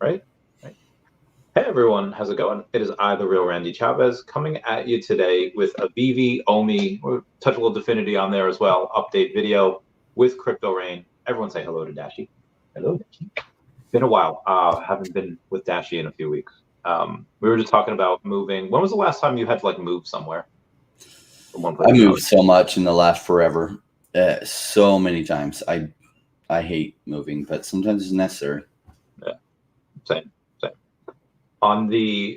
right? Right. Hey everyone, how's it going? It is I, the real Randy Chavez, coming at you today with a BV, OMI, or touch a little Definity on there as well, update video with Crypto Rain. Everyone say hello to Dashi. Hello, Dashi. Been a while. Haven't been with Dashi in a few weeks. We were just talking about moving. When was the last time you had to like move somewhere from one place I to another? moved so much in the last forever, so many times. I hate moving, but sometimes it's necessary. Yeah, same.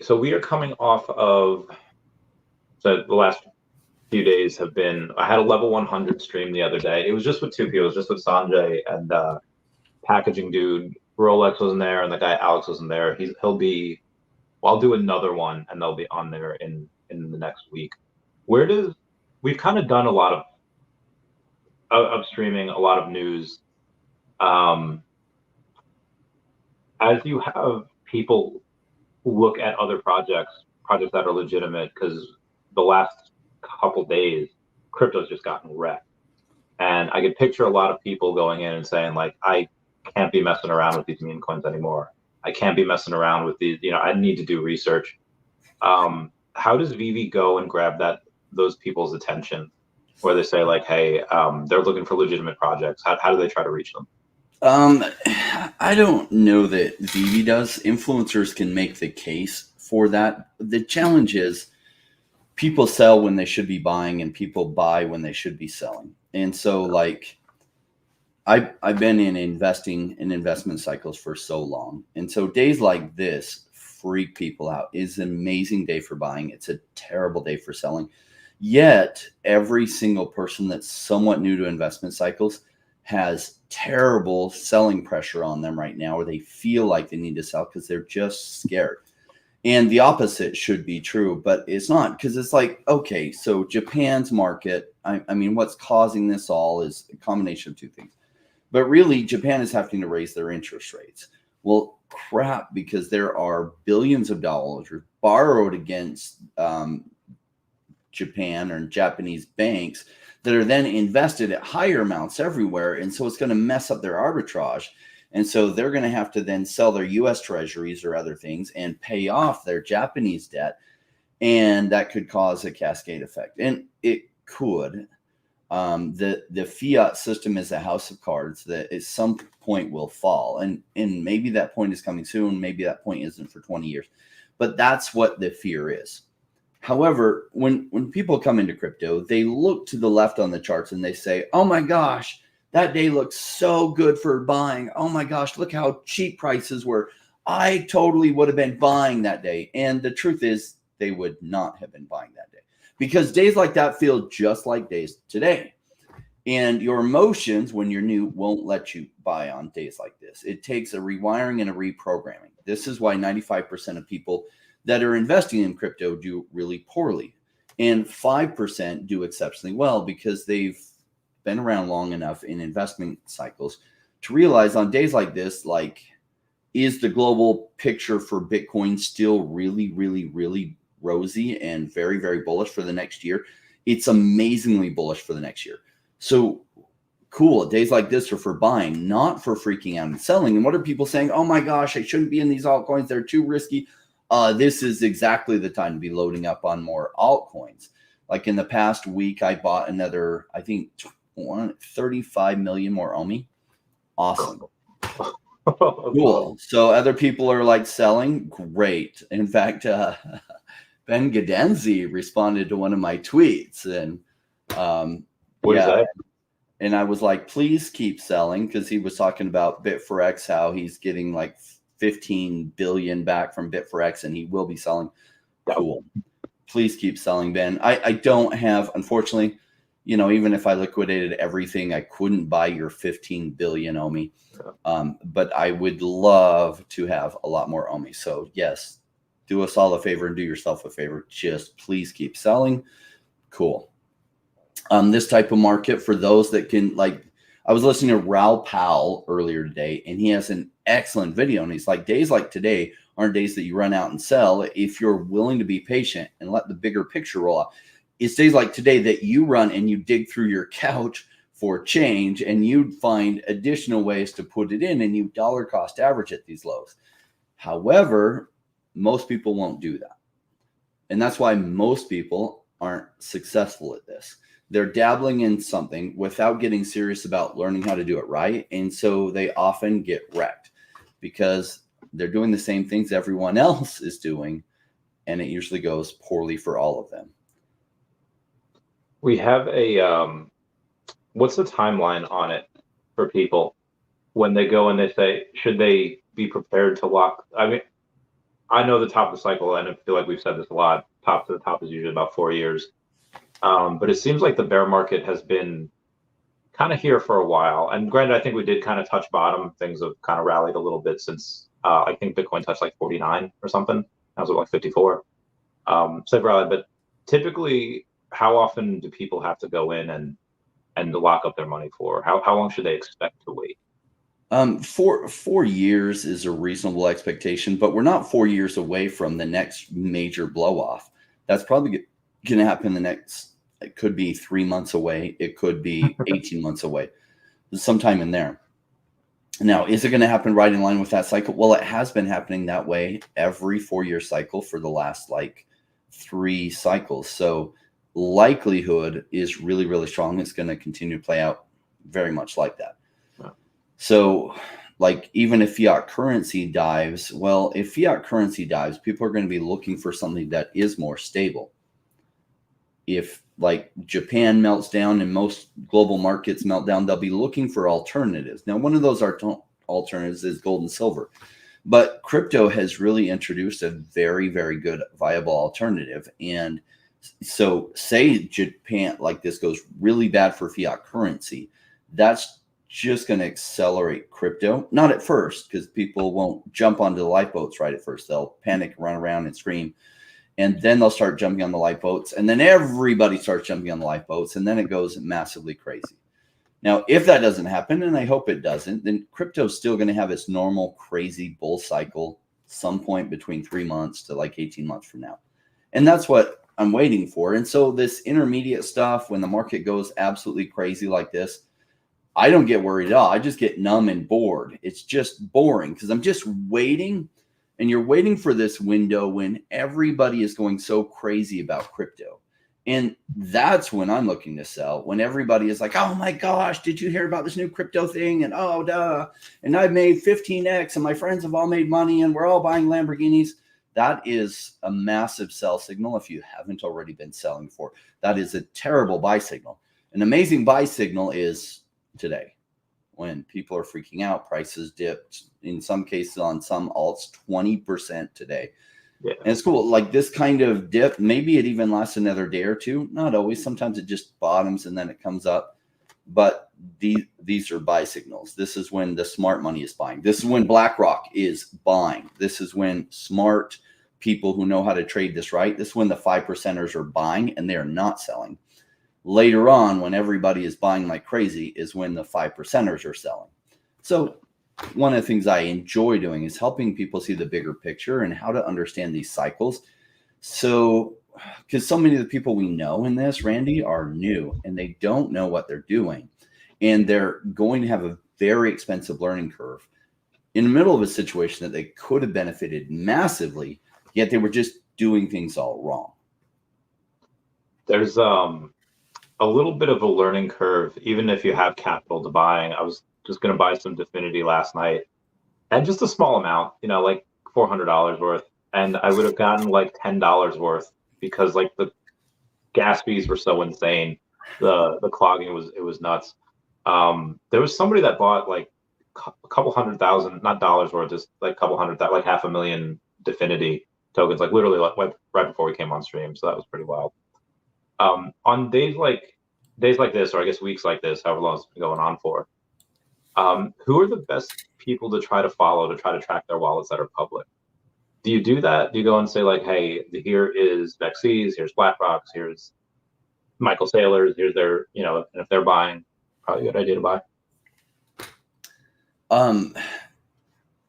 So we are coming off of, so the last few days have been, I had a level 100 stream the other day. It was just with two people. It was just with Sanjay and packaging dude. Rolex wasn't there, and the guy Alex wasn't there. He'll be. Well, I'll do another one, and they'll be on there in the next week. We've kind of done a lot of streaming, a lot of news. As you have people look at other projects that are legitimate, because the last couple days, crypto's just gotten wrecked. And I could picture a lot of people going in and saying, like, I can't be messing around with these meme coins anymore. I can't be messing around with these, I need to do research. How does VV go and grab those people's attention where they say, like, hey, they're looking for legitimate projects? How do they try to reach them? I don't know that VV does. Influencers can make the case for that. The challenge is people sell when they should be buying and people buy when they should be selling. And so, like, I've been in investment cycles for so long. And so days like this freak people out. It's an amazing day for buying. It's a terrible day for selling. Yet every single person that's somewhat new to investment cycles has terrible selling pressure on them right now, where they feel like they need to sell because they're just scared. And the opposite should be true, but it's not, because it's like, okay, so Japan's market, I mean, what's causing this all is a combination of two things. But really, Japan is having to raise their interest rates. Well, crap, because there are billions of dollars borrowed against Japan or Japanese banks that are then invested at higher amounts everywhere. And so it's going to mess up their arbitrage. And so they're going to have to then sell their US treasuries or other things and pay off their Japanese debt. And that could cause a cascade effect. And it could. The fiat system is a house of cards that at some point will fall. And maybe that point is coming soon. Maybe that point isn't for 20 years. But that's what the fear is. However, when people come into crypto, they look to the left on the charts and they say, oh my gosh, that day looks so good for buying. Oh my gosh, look how cheap prices were. I totally would have been buying that day. And the truth is, they would not have been buying that day, because days like that feel just like days today. And your emotions, when you're new, won't let you buy on days like this. It takes a rewiring and a reprogramming. This is why 95% of people that are investing in crypto do really poorly, and 5% do exceptionally well, because they've been around long enough in investment cycles to realize on days like this, like, is the global picture for Bitcoin still really, really, really rosy and very, very bullish for the next year? It's amazingly bullish for the next year. So cool. Days like this are for buying, not for freaking out and selling. And what are people saying? Oh my gosh, I shouldn't be in these altcoins. They're too risky. This is exactly the time to be loading up on more altcoins. Like in the past week, I bought another, I think, 35 million more OMI. Awesome. Cool. So other people are like selling. Great. In fact, Ben Gadenzi responded to one of my tweets, and What is that? And I was like, please keep selling, because he was talking about Bit4X, how he's getting like 15 billion back from Bit4X, and he will be selling. Cool. Please keep selling, Ben. I don't have, unfortunately, even if I liquidated everything, I couldn't buy your 15 billion OMI. But I would love to have a lot more OMI. So yes, do us all a favor and do yourself a favor. Just please keep selling. Cool. This type of market, for those that can, like, I was listening to Raoul Pal earlier today, and he has an excellent video, and he's like, days like today aren't days that you run out and sell if you're willing to be patient and let the bigger picture roll out. It's days like today that you run and you dig through your couch for change, and you find additional ways to put it in, and you dollar cost average at these lows. However, most people won't do that. And that's why most people aren't successful at this. They're dabbling in something without getting serious about learning how to do it right. And so they often get wrecked because they're doing the same things everyone else is doing. And it usually goes poorly for all of them. We have what's the timeline on it for people when they go and they say, should they be prepared to lock? I mean, I know the top of the cycle, and I feel like we've said this a lot. Top to the top is usually about 4 years. But it seems like the bear market has been kind of here for a while. And granted, I think we did kind of touch bottom. Things have kind of rallied a little bit since I think Bitcoin touched like 49 or something. That was like 54. So they've rallied. But typically, how often do people have to go in and lock up their money for? How long should they expect to wait? 4 years is a reasonable expectation, but we're not 4 years away from the next major blow off. That's probably going to happen it could be 3 months away. It could be 18 months away, sometime in there. Now, is it going to happen right in line with that cycle? Well, it has been happening that way every 4-year cycle for the last like 3 cycles. So likelihood is really, really strong. It's going to continue to play out very much like that. So like even if fiat currency dives, well, if fiat currency dives, people are going to be looking for something that is more stable. If like Japan melts down and most global markets melt down, they'll be looking for alternatives. Now, one of those alternatives is gold and silver, but crypto has really introduced a very, very good viable alternative. And so say Japan, like this goes really bad for fiat currency, that's just going to accelerate crypto. Not at first, because people won't jump onto the lifeboats right at first. They'll panic, run around and scream. And then they'll start jumping on the lifeboats. And then everybody starts jumping on the lifeboats. And then it goes massively crazy. Now, if that doesn't happen, and I hope it doesn't, then crypto is still going to have its normal crazy bull cycle some point between 3 months to like 18 months from now. And that's what I'm waiting for. And so this intermediate stuff, when the market goes absolutely crazy like this, I don't get worried at all. I just get numb and bored. It's just boring because I'm just waiting. And you're waiting for this window when everybody is going so crazy about crypto. And that's when I'm looking to sell, when everybody is like, oh my gosh, did you hear about this new crypto thing? And oh, duh. And I've made 15x and my friends have all made money and we're all buying Lamborghinis. That is a massive sell signal if you haven't already been selling for. That is a terrible buy signal. An amazing buy signal is today when people are freaking out. Prices dipped in some cases on some alts 20% today. Yeah. And it's cool. Like this kind of dip, maybe it even lasts another day or two. Not always. Sometimes it just bottoms and then it comes up. But these are buy signals. This is when the smart money is buying. This is when BlackRock is buying. This is when smart people who know how to trade this right. This is when the 5%ers are buying and they are not selling. Later on, when everybody is buying like crazy, is when the 5%ers are selling. So one of the things I enjoy doing is helping people see the bigger picture and how to understand these cycles. So, because so many of the people we know in this, Randy, are new and they don't know what they're doing. And they're going to have a very expensive learning curve in the middle of a situation that they could have benefited massively, yet they were just doing things all wrong. There's a little bit of a learning curve, even if you have capital to buying. I was just going to buy some Definity last night, and just a small amount, like $400 worth. And I would have gotten like $10 worth because like the gas fees were so insane. The clogging was nuts. There was somebody that bought like a couple 100,000, not dollars worth, just like a couple hundred, like 500,000 Definity tokens, like literally like right before we came on stream. So that was pretty wild. On days like this, or I guess weeks like this, however long it's been going on for, who are the best people to try to follow, to try to track their wallets that are public? Do you do that? Do you go and say like, hey, here is Vexes, here's BlackRock's, here's Michael Saylor's, here's their, and if they're buying, probably a good idea to buy.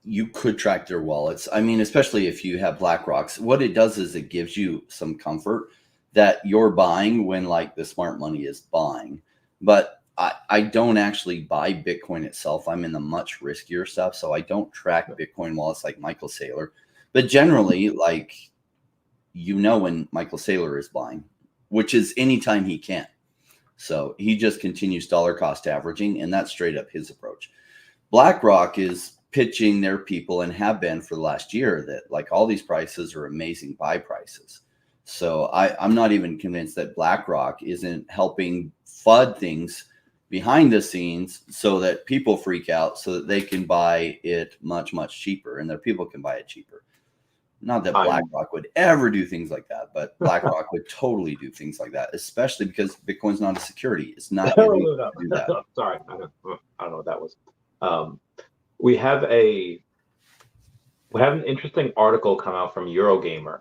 You could track their wallets. I mean, especially if you have BlackRock's, what it does is it gives you some comfort that you're buying when like the smart money is buying. But I don't actually buy Bitcoin itself. I'm in the much riskier stuff. So I don't track Bitcoin wallets like Michael Saylor. But generally, like, when Michael Saylor is buying, which is anytime he can. So he just continues dollar cost averaging, and that's straight up his approach. BlackRock is pitching their people, and have been for the last year, that like all these prices are amazing buy prices. So I'm not even convinced that BlackRock isn't helping FUD things behind the scenes so that people freak out, so that they can buy it much, much cheaper, and their people can buy it cheaper. Not that BlackRock would ever do things like that, but BlackRock would totally do things like that, especially because Bitcoin's not a security. It's not illegal to do that. Sorry, I don't know what that was. We have an interesting article come out from Eurogamer,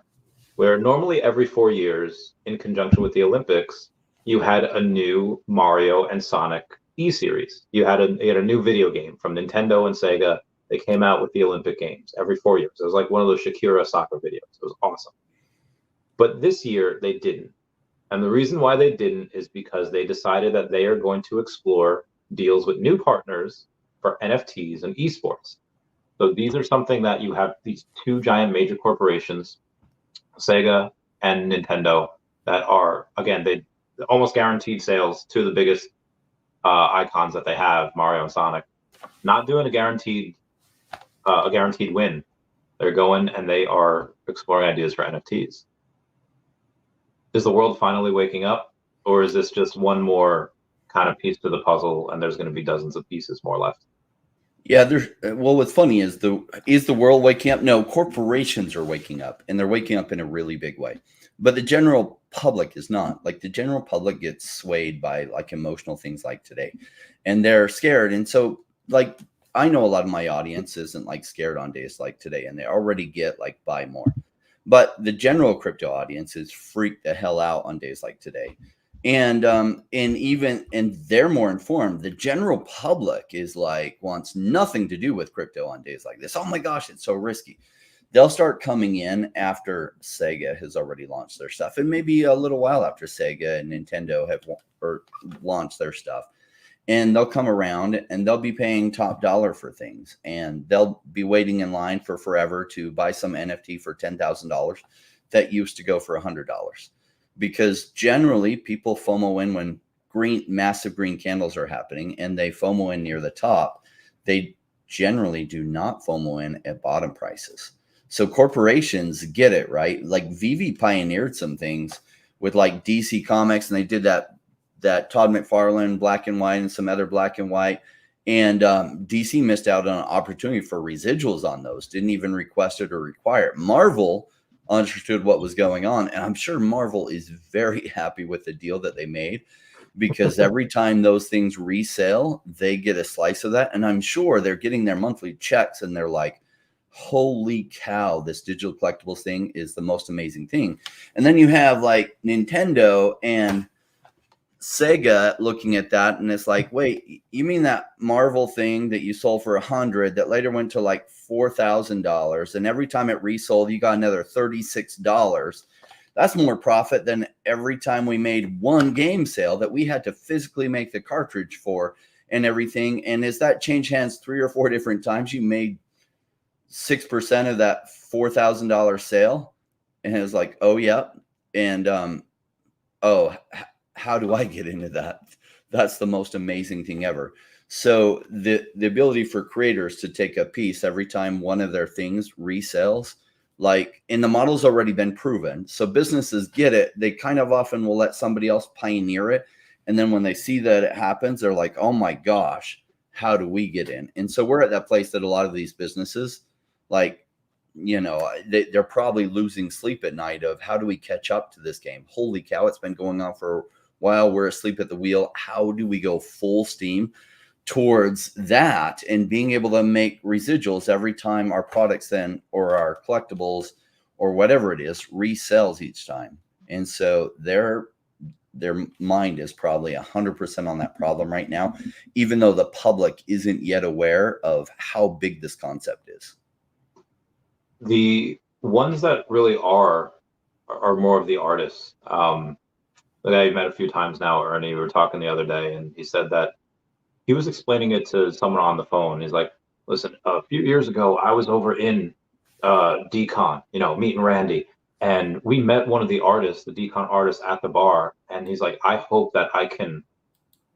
where normally every 4 years, in conjunction with the Olympics, you had a new Mario and Sonic E-series. You had a new video game from Nintendo and Sega. They came out with the Olympic Games every 4 years. It was like one of those Shakira soccer videos. It was awesome. But this year they didn't. And the reason why they didn't is because they decided that they are going to explore deals with new partners for NFTs and esports. So these are something that you have these two giant major corporations, Sega and Nintendo, that are, again, they almost guaranteed sales to the biggest icons that they have, Mario and Sonic, not doing a guaranteed win. They're going and they are exploring ideas for NFTs. Is the world finally waking up, or is this just one more kind of piece to the puzzle, and there's going to be dozens of pieces more left? Yeah, well, what's funny is the world waking up? No, corporations are waking up, and they're waking up in a really big way. But the general public is not. Like, the general public gets swayed by like emotional things like today, and they're scared. And so, like, I know a lot of my audience isn't like scared on days like today, and they already get like buy more. But the general crypto audience is freaked the hell out on days like today. And they're more informed. The general public is like, wants nothing to do with crypto on days like this. Oh my gosh, it's so risky. They'll start coming in after Sega has already launched their stuff, and maybe a little while after Sega and Nintendo have launched their stuff. And they'll come around and they'll be paying top dollar for things, and they'll be waiting in line for forever to buy some NFT for $10,000 that used to go for $100. Because generally people FOMO in when massive green candles are happening, and they FOMO in near the top. They generally do not FOMO in at bottom prices. So corporations get it, right? Like Vivi pioneered some things with like DC Comics, and they did that Todd McFarlane black and white and some other black and white. And DC missed out on an opportunity for residuals on those, didn't even request it or require it. Marvel understood what was going on, and I'm sure Marvel is very happy with the deal that they made, because every time those things resell, they get a slice of that. And I'm sure they're getting their monthly checks, and they're like, holy cow, this digital collectibles thing is the most amazing thing. And then you have like Nintendo and Sega looking at that, and it's like, wait, you mean that Marvel thing that you sold for $100 that later went to like $4,000, and every time it resold, you got another $36. That's more profit than every time we made one game sale that we had to physically make the cartridge for and everything. And as that changed hands 3 or 4 different times, you made 6% of that $4,000 sale. And it was like, oh yeah, and how do I get into that? That's the most amazing thing ever. So the ability for creators to take a piece every time one of their things resells, like, and the model's already been proven. So businesses get it. They kind of often will let somebody else pioneer it. And then when they see that it happens, they're like, oh my gosh, how do we get in? And so we're at that place that a lot of these businesses, like, they're probably losing sleep at night of, how do we catch up to this game? Holy cow, it's been going on for while we're asleep at the wheel. How do we go full steam towards that and being able to make residuals every time our products then, or our collectibles or whatever it is, resells each time? And so their mind is probably 100% on that problem right now, even though the public isn't yet aware of how big this concept is. The ones that really are more of the artists. the guy you met a few times now, Ernie, we were talking the other day, and he said that he was explaining it to someone on the phone. He's like, listen, a few years ago, I was over in Decon, meeting Randy, and we met one of the artists, the Decon artist, at the bar. And he's like, I hope that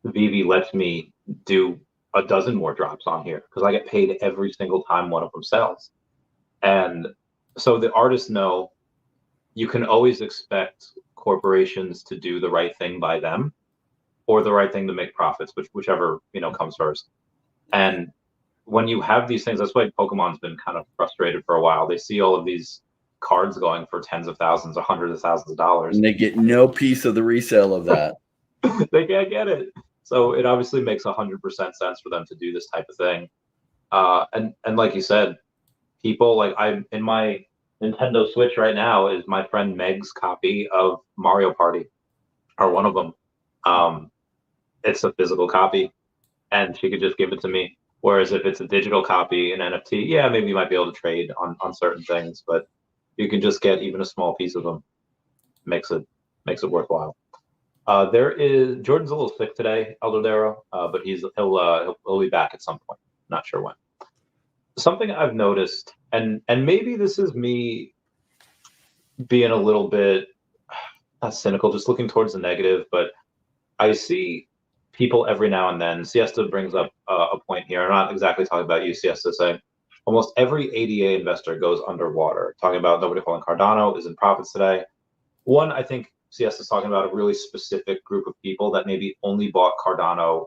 Vivi lets me do a dozen more drops on here because I get paid every single time one of them sells. And so the artists know you can always expect corporations to do the right thing by them or the right thing to make profits, whichever comes first. And when you have these things, that's why Pokemon's been kind of frustrated for a while. They see all of these cards going for tens of thousands or hundreds of thousands of dollars, and they get no piece of the resale of that. They can't get it. So it obviously makes 100% sense for them to do this type of thing. And like you said, people like I'm in my Nintendo Switch right now is my friend Meg's copy of Mario Party, or one of them. It's a physical copy, and she could just give it to me. Whereas if it's a digital copy, an NFT, yeah, maybe you might be able to trade on certain things, but you can just get even a small piece of them. Makes it worthwhile. There is Jordan's a little sick today, Eldorado, but he'll be back at some point. Not sure when. Something I've noticed, and maybe this is me being a little bit not cynical, just looking towards the negative, but I see people every now and then. Siesta brings up a point here. I'm not exactly talking about you, Siesta, saying almost every ADA investor goes underwater. Talking about nobody holding Cardano is in profits today. One, I think Siesta's talking about a really specific group of people that maybe only bought Cardano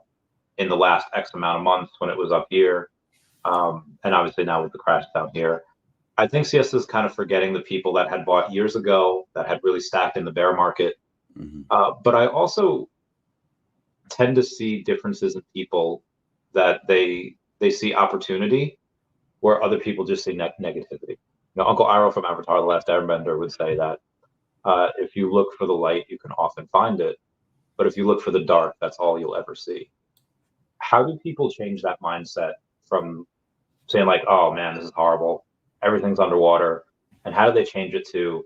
in the last X amount of months when it was up here. And obviously now with the crash down here. I think Siesta's kind of forgetting the people that had bought years ago that had really stacked in the bear market. Mm-hmm. But I also tend to see differences in people that they see opportunity where other people just see negativity. Uncle Iroh from Avatar: The Last Airbender would say that if you look for the light, you can often find it. But if you look for the dark, that's all you'll ever see. How do people change that mindset from saying like, oh man, this is horrible, everything's underwater, and how do they change it to,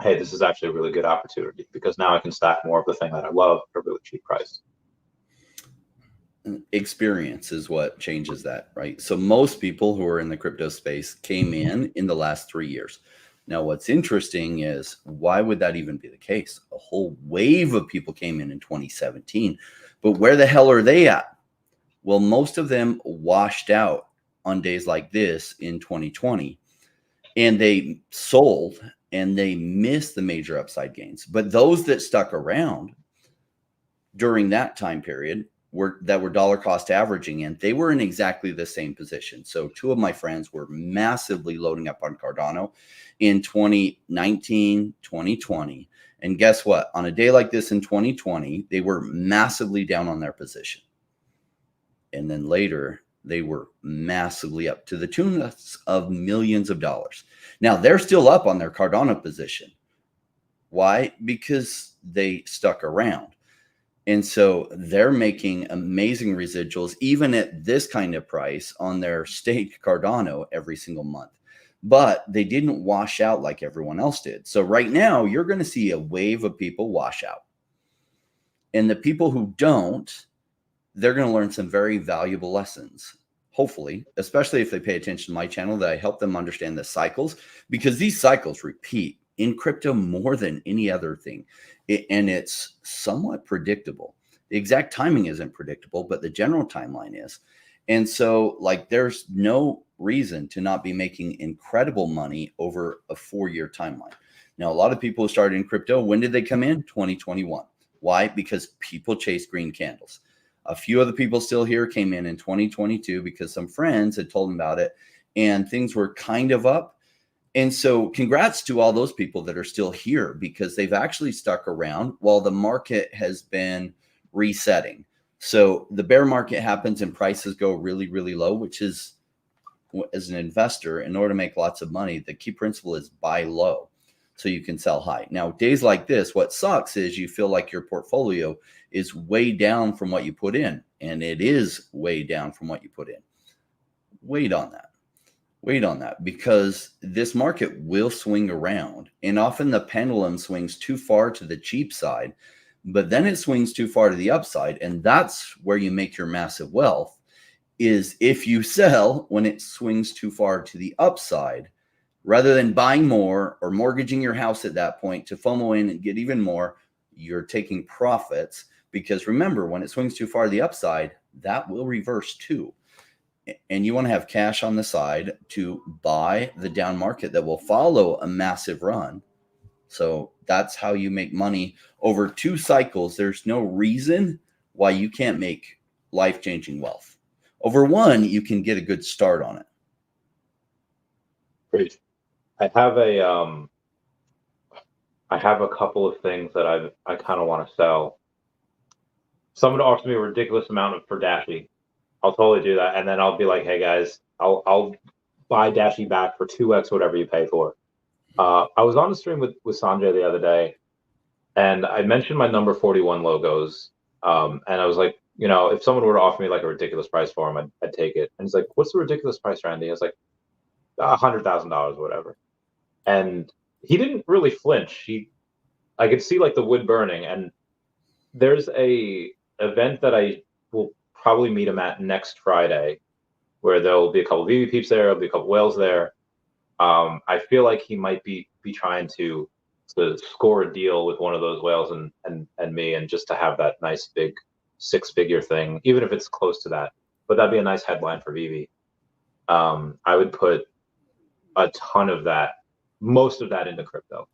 hey, this is actually a really good opportunity because now I can stack more of the thing that I love for a really cheap price? Experience is what changes that, right? So most people who are in the crypto space came in the last 3 years. Now, what's interesting is why would that even be the case? A whole wave of people came in 2017, but where the hell are they at? Well, most of them washed out on days like this in 2020, and they sold and they missed the major upside gains. But those that stuck around during that time period were dollar cost averaging in, they were in exactly the same position. So two of my friends were massively loading up on Cardano in 2019, 2020. And guess what? On a day like this in 2020, they were massively down on their position. And then later, they were massively up to the tune of millions of dollars. Now, they're still up on their Cardano position. Why? Because they stuck around. And so they're making amazing residuals, even at this kind of price on their staked Cardano every single month. But they didn't wash out like everyone else did. So right now, you're going to see a wave of people wash out. And the people who don't, they're going to learn some very valuable lessons, hopefully, especially if they pay attention to my channel, that I help them understand the cycles, because these cycles repeat in crypto more than any other thing. And it's somewhat predictable. The exact timing isn't predictable, but the general timeline is. And so like, there's no reason to not be making incredible money over a 4-year timeline. Now, a lot of people who started in crypto, when did they come in? 2021. Why? Because people chase green candles. A few other people still here came in 2022 because some friends had told them about it and things were kind of up. And so congrats to all those people that are still here, because they've actually stuck around while the market has been resetting. So the bear market happens and prices go really, really low, which is, as an investor, in order to make lots of money, the key principle is buy low so you can sell high. Now, days like this, what sucks is you feel like your portfolio is way down from what you put in, and it is way down from what you put in. Wait on that. Wait on that, because this market will swing around, and often the pendulum swings too far to the cheap side. but then it swings too far to the upside. And that's where you make your massive wealth, is if you sell when it swings too far to the upside, rather than buying more or mortgaging your house at that point to FOMO in and get even more, you're taking profits. Because remember, when it swings too far to the upside, that will reverse too. And you want to have cash on the side to buy the down market that will follow a massive run. So that's how you make money over 2 cycles. There's no reason why you can't make life-changing wealth. Over 1, you can get a good start on it. Great. I have a couple of things that I kind of want to sell. Someone offers me a ridiculous amount for Dashi. I'll totally do that, and then I'll be like, "Hey guys, I'll buy Dashi back for 2x whatever you pay for." I was on the stream with Sanjay the other day, and I mentioned my number 41 logos, and I was like, if someone were to offer me like a ridiculous price for them, I'd take it. And he's like, "What's the ridiculous price, Randy?" I was like, $100,000, whatever. And he didn't really flinch. I could see like the wood burning. And there's a event that I will probably meet him at next Friday, where there'll be a couple of VV peeps there, there'll be a couple of whales there. I feel like he might be trying to score a deal with one of those whales and me, and just to have that nice big 6-figure thing, even if it's close to that. But that'd be a nice headline for VV. I would put a ton of that, most of that into crypto,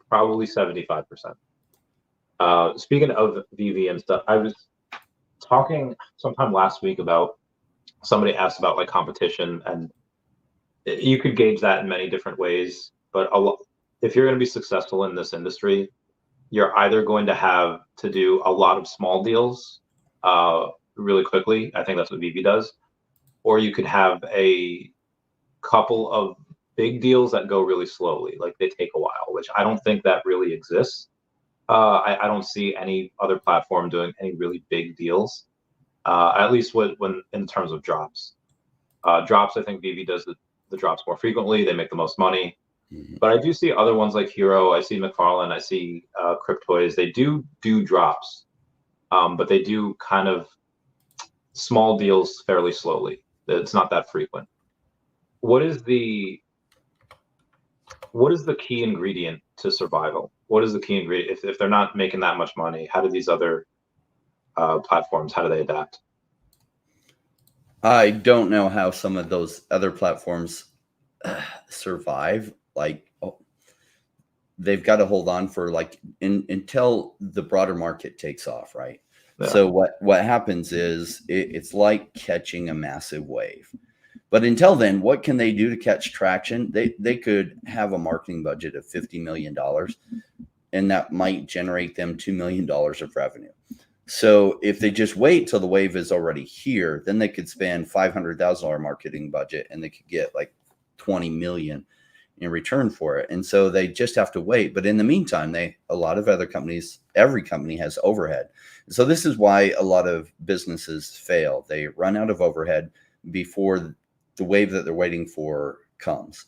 probably 75%. Speaking of VV and stuff, I was talking sometime last week about, somebody asked about like competition, and you could gauge that in many different ways. But if you're going to be successful in this industry, you're either going to have to do a lot of small deals really quickly. I think that's what VV does. Or you could have a couple of big deals that go really slowly, like they take a while, which I don't think that really exists. I don't see any other platform doing any really big deals, at least when in terms of drops. Drops, I think VV does the drops more frequently. They make the most money. But I do see other ones like Hero. I see McFarlane. I see Cryptoys. They do drops, but they do kind of small deals fairly slowly. It's not that frequent. What is the key ingredient to survival? What is the key ingredient? If they're not making that much money, how do these other platforms, how do they adapt? I don't know how some of those other platforms survive. Like, they've got to hold on for until the broader market takes off, right? Yeah. So what happens is it's like catching a massive wave. But until then, what can they do to catch traction? They could have a marketing budget of $50 million, and that might generate them $2 million of revenue. So if they just wait till the wave is already here, then they could spend $500,000 marketing budget, and they could get like 20 million in return for it. And so they just have to wait. But in the meantime, a lot of other companies, every company has overhead. So this is why a lot of businesses fail. They run out of overhead before the wave that they're waiting for comes.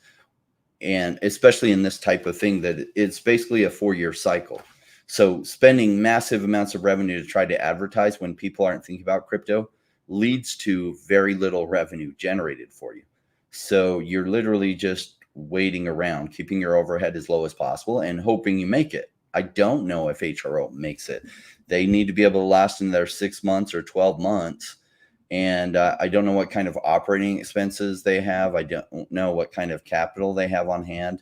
And especially in this type of thing, that it's basically a 4-year cycle. So spending massive amounts of revenue to try to advertise when people aren't thinking about crypto leads to very little revenue generated for you. So you're literally just waiting around, keeping your overhead as low as possible and hoping you make it. I don't know if HRO makes it. They need to be able to last in their 6 months or 12 months. And I don't know what kind of operating expenses they have. I don't know what kind of capital they have on hand.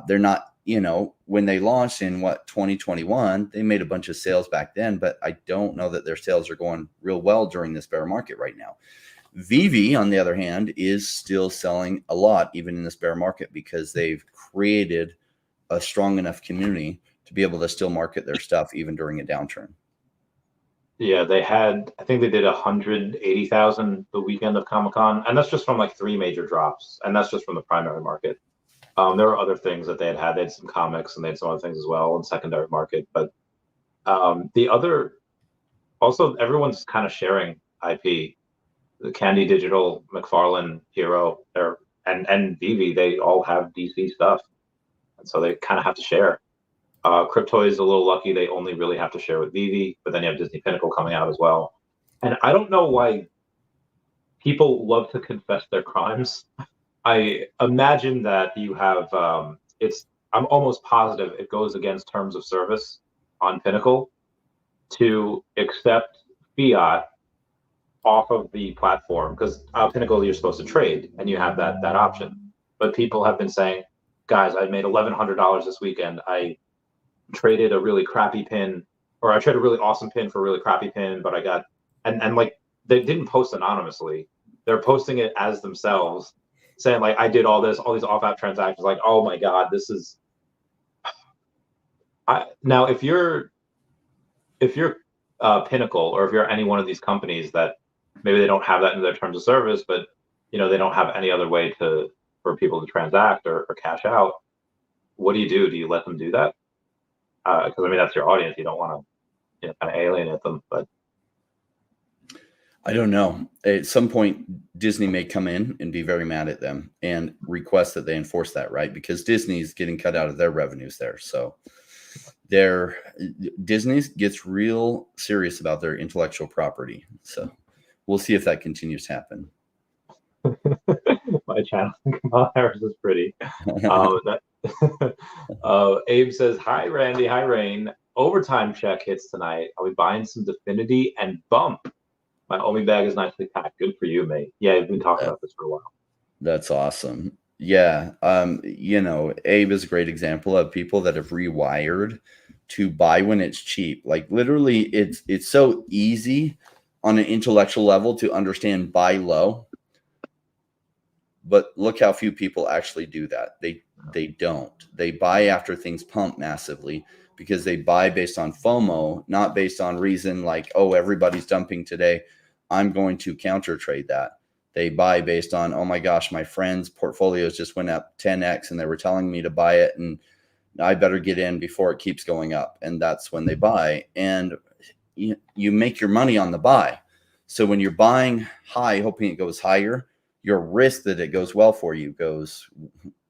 They're not, when they launched in 2021, they made a bunch of sales back then, but I don't know that their sales are going real well during this bear market right now. VV, on the other hand, is still selling a lot, even in this bear market, because they've created a strong enough community to be able to still market their stuff even during a downturn. Yeah, I think they did 180,000 the weekend of Comic-Con, and that's just from like 3 major drops, and that's just from the primary market. There were other things that they had. They had some comics, and they had some other things as well in secondary market. But also everyone's kind of sharing IP. The Candy Digital, McFarlane, Hero, and VV, they all have DC stuff, and so they kind of have to share. Crypto is a little lucky; they only really have to share with Vivi, but then you have Disney Pinnacle coming out as well. And I don't know why people love to confess their crimes. I imagine that you have I'm almost positive it goes against terms of service on Pinnacle to accept fiat off of the platform, because Pinnacle you're supposed to trade and you have that option. But people have been saying, guys, I made $1,100 this weekend. I traded a really crappy pin, or I traded a really awesome pin for a really crappy pin, but I got and like they didn't post anonymously. They're posting it as themselves, saying like I did all these off-app transactions. Like, oh my god, this is. Now if you're Pinnacle, or if you're any one of these companies that maybe they don't have that in their terms of service, but they don't have any other way for people to transact or cash out, what do? Do you let them do that? Because I mean that's your audience. You don't want to kind of alienate them, but I don't know. At some point, Disney may come in and be very mad at them and request that they enforce that, right? Because Disney's getting cut out of their revenues there. So Disney gets real serious about their intellectual property. So we'll see if that continues to happen. My channel, Kamala Harris is pretty. Abe says, hi, Randy. Hi, Rain. Overtime check hits tonight. I'll be buying some Definity and Bump. My Omi bag is nicely packed. Good for you, mate. Yeah, I've been talking about this for a while. That's awesome. Yeah. Abe is a great example of people that have rewired to buy when it's cheap. Like literally it's so easy on an intellectual level to understand buy low. But look how few people actually do that. They don't. They buy after things pump massively because they buy based on FOMO, not based on reason like, oh, everybody's dumping today, I'm going to counter trade that. They buy based on, oh my gosh, my friend's portfolios just went up 10x and they were telling me to buy it and I better get in before it keeps going up. And that's when they buy. And you make your money on the buy. So when you're buying high, hoping it goes higher, your risk that it goes well for you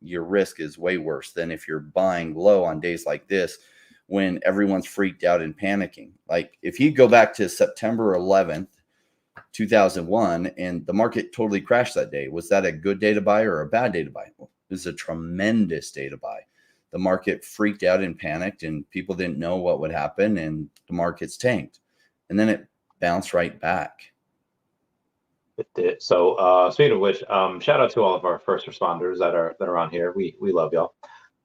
your risk is way worse than if you're buying low on days like this when everyone's freaked out and panicking. Like if you go back to September 11th, 2001, and the market totally crashed that day, was that a good day to buy or a bad day to buy? Well, it was a tremendous day to buy. The market freaked out and panicked and people didn't know what would happen and the market's tanked. And then it bounced right back. It did. So speaking of which, shout out to all of our first responders that are on here. We love y'all.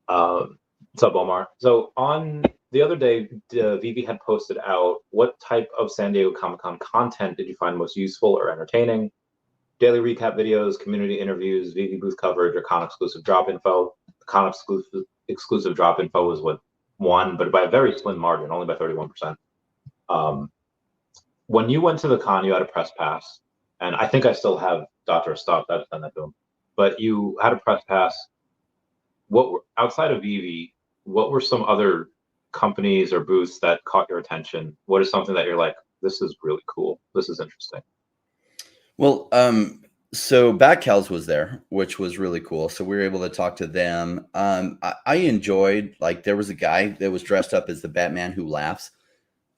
What's up, Omar? So on the other day, Vivi had posted out, what type of San Diego Comic-Con content did you find most useful or entertaining? Daily recap videos, community interviews, Vivi booth coverage, or con exclusive drop info. The con exclusive drop info was what won, but by a very slim margin, only by 31%. When you went to the con, you had a press pass. And I think I still have Dr. Stuff. I've done that to him. But you had a press pass. Outside of Vivi, what were some other companies or booths that caught your attention? What is something that you're like, this is really cool. This is interesting. Well, so BatCals was there, which was really cool. So we were able to talk to them. I enjoyed, like, there was a guy that was dressed up as the Batman Who Laughs.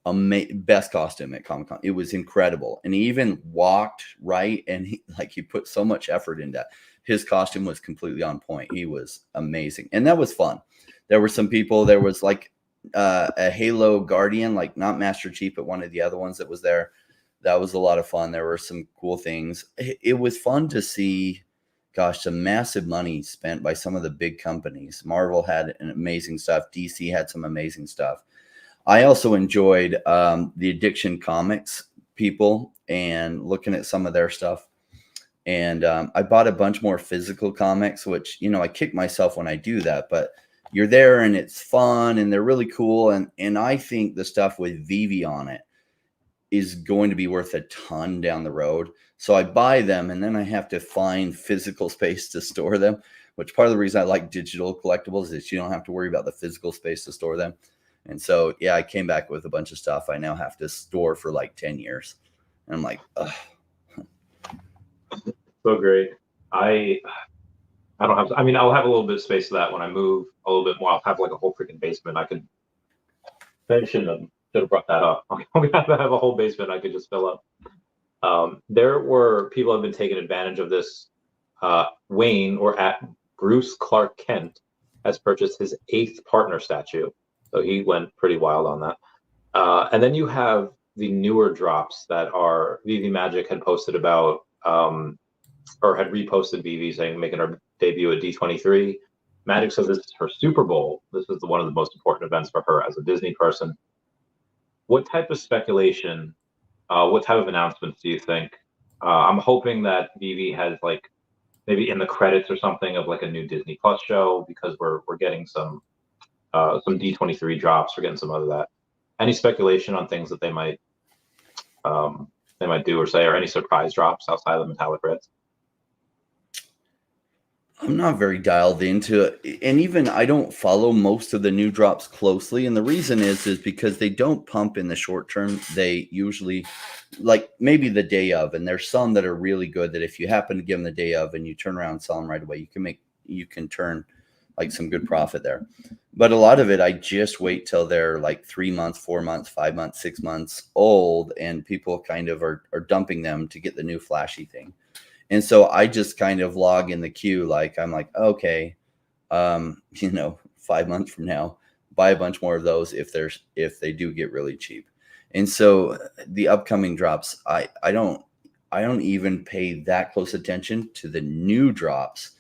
Best costume at Comic-Con. It was incredible. And he even walked right, and he put so much effort into that. His costume was completely on point. He was amazing. And that was fun. There were some people, there was like a Halo Guardian, like not Master Chief, but one of the other ones that was there. That was a lot of fun. There were some cool things. It was fun to see, gosh, some massive money spent by some of the big companies. Marvel had an amazing stuff. DC had some amazing stuff. I also enjoyed the Addiction Comics people and looking at some of their stuff. And I bought a bunch more physical comics, which, I kick myself when I do that, but you're there and it's fun and they're really cool. And I think the stuff with Vivi on it is going to be worth a ton down the road. So I buy them and then I have to find physical space to store them, which part of the reason I like digital collectibles is you don't have to worry about the physical space to store them. And so, yeah, I came back with a bunch of stuff I now have to store for like 10 years. And I'm like, ugh. So great. I don't have, I'll have a little bit of space for that when I move a little bit more. I'll have like a whole freaking basement. I could I should have brought that up. I'm gonna have to have a whole basement I could just fill up. There were people have been taking advantage of this. Wayne or at Bruce Clark Kent has purchased his 8th partner statue, so he went pretty wild on that. And then you have the newer drops that are VV Magic had posted about, or had reposted VV saying making her debut at D23. Magic says this is her Super Bowl. This is one of the most important events for her as a Disney person. What type of speculation, what type of announcements do you think? I'm hoping that VV has like maybe in the credits or something of like a new Disney Plus show, because we're getting some D23 drops. We're getting some of that. Any speculation on things that they might do or say, or any surprise drops outside of the metallic reds? I'm not very dialed into it. And even I don't follow most of the new drops closely. And the reason is because they don't pump in the short term. They usually like maybe the day of, and there's some that are really good that if you happen to give them the day of and you turn around and sell them right away, you can turn like some good profit there. But a lot of it, I just wait till they're like 3 months, 4 months, 5 months, 6 months old, and people kind of are dumping them to get the new flashy thing. And so I just kind of log in the queue. Like, I'm like, okay, 5 months from now, buy a bunch more of those if they do get really cheap. And so the upcoming drops, I don't even pay that close attention to the new drops,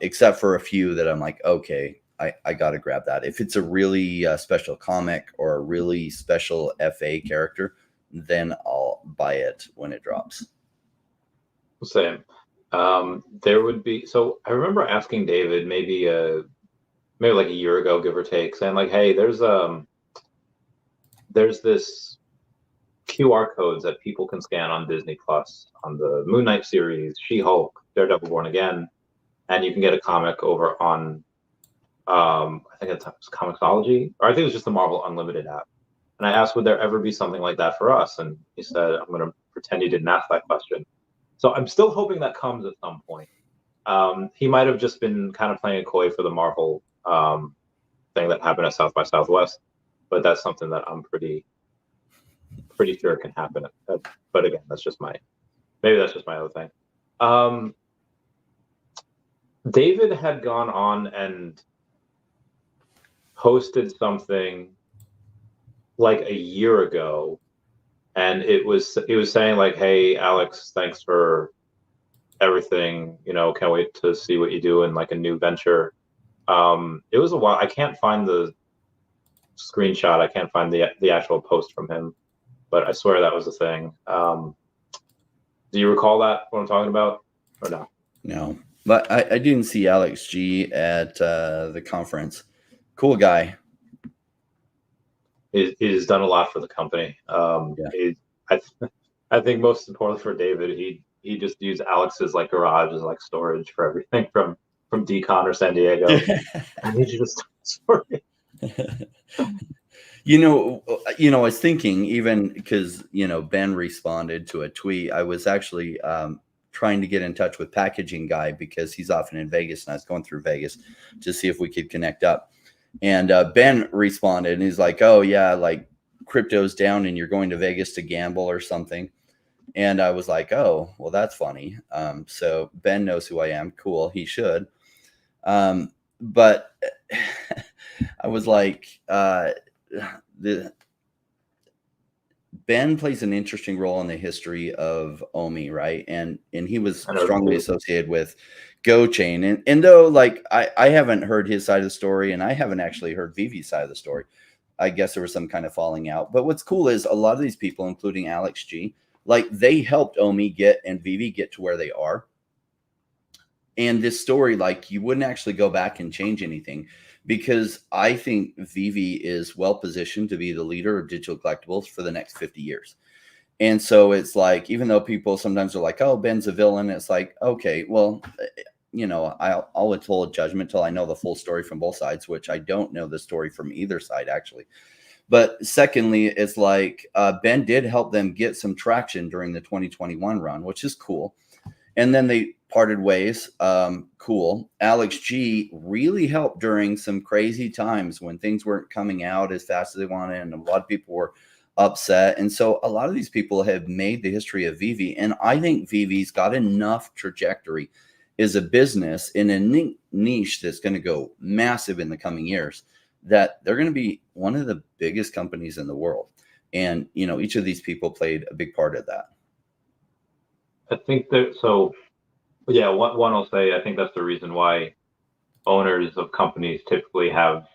except for a few that I'm like, okay, I got to grab that. If it's a really special comic or a really special FA character, then I'll buy it when it drops. Same. There would be, so I remember asking David maybe like a year ago, give or take, saying like, hey, there's this QR codes that people can scan on Disney Plus on the Moon Knight series, She-Hulk, Daredevil Born Again, and you can get a comic over on I think it's Comixology, or I think it was just the Marvel Unlimited app. And I asked, would there ever be something like that for us? And he said, I'm going to pretend you didn't ask that question. So I'm still hoping that comes at some point. He might have just been kind of playing a coy for the Marvel thing that happened at South by Southwest, but that's something that I'm pretty sure can happen. But again, that's just my other thing. David had gone on and posted something like a year ago, and he was saying like, hey Alex, thanks for everything, can't wait to see what you do in like a new venture. It was a while. I can't find the screenshot, I can't find the actual post from him, but I swear that was a thing. Do you recall that, what I'm talking about, or no? No, but I didn't see Alex G at the conference. Cool guy. He's done a lot for the company. Yeah. I think most importantly for David, he just used Alex's like garage as like storage for everything from Decon or San Diego. And he just story. I was thinking, even because Ben responded to a tweet. I was actually trying to get in touch with Packaging Guy because he's often in Vegas, and I was going through Vegas to see if we could connect up. And Ben responded, and he's like, "Oh yeah, like crypto's down, and you're going to Vegas to gamble or something." And I was like, "Oh, well, that's funny." So Ben knows who I am. Cool, he should. But I was like, Ben plays an interesting role in the history of OMI, right? And he was strongly associated with GoChain. And though, like, I haven't heard his side of the story, and I haven't actually heard Vivi's side of the story. I guess there was some kind of falling out. But what's cool is a lot of these people, including Alex G, like, they helped OMI and Vivi get to where they are. And this story, like, you wouldn't actually go back and change anything, because I think Vivi is well positioned to be the leader of digital collectibles for the next 50 years. And so it's like, even though people sometimes are like, oh, Ben's a villain, it's like, okay, well, I'll withhold judgment till I know the full story from both sides, which I don't know the story from either side, actually. But secondly, it's like Ben did help them get some traction during the 2021 run, which is cool. And then they parted ways. Cool. Alex G really helped during some crazy times when things weren't coming out as fast as they wanted, and a lot of people were upset. And so a lot of these people have made the history of VV, and I think VV's got enough trajectory as a business in a niche that's going to go massive in the coming years, that they're going to be one of the biggest companies in the world. And, you know, each of these people played a big part of that. I think that, so yeah, one will say, I think that's the reason why owners of companies typically have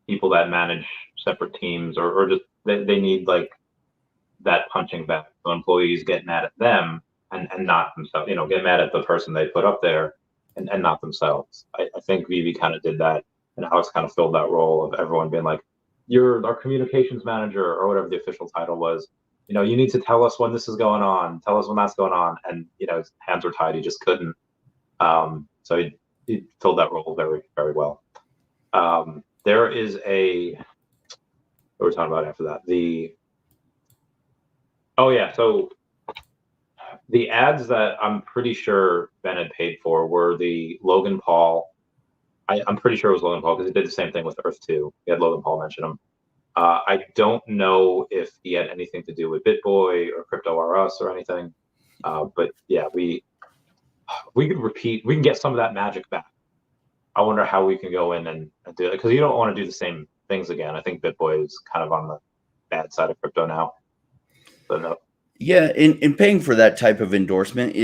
people that manage separate teams, or just they need like that punching bag. So employees get mad at them and not themselves, you know, get mad at the person they put up there and not themselves. I think Vivi kind of did that, and Alex kind of filled that role of everyone being like, you're our communications manager, or whatever the official title was. You know, you need to tell us when this is going on, tell us when that's going on. And, you know, his hands were tied. He just couldn't. So he filled that role very, very well. There is what we're talking about after that. So the ads that I'm pretty sure Ben had paid for were the Logan Paul. I'm pretty sure it was Logan Paul because he did the same thing with Earth 2. He had Logan Paul mention him. I don't know if he had anything to do with BitBoy or Crypto R Us or anything. But yeah, we can get some of that magic back. I wonder how we can go in and do it, because you don't want to do the same things again. I think BitBoy is kind of on the bad side of crypto now. So no. Yeah, and paying for that type of endorsement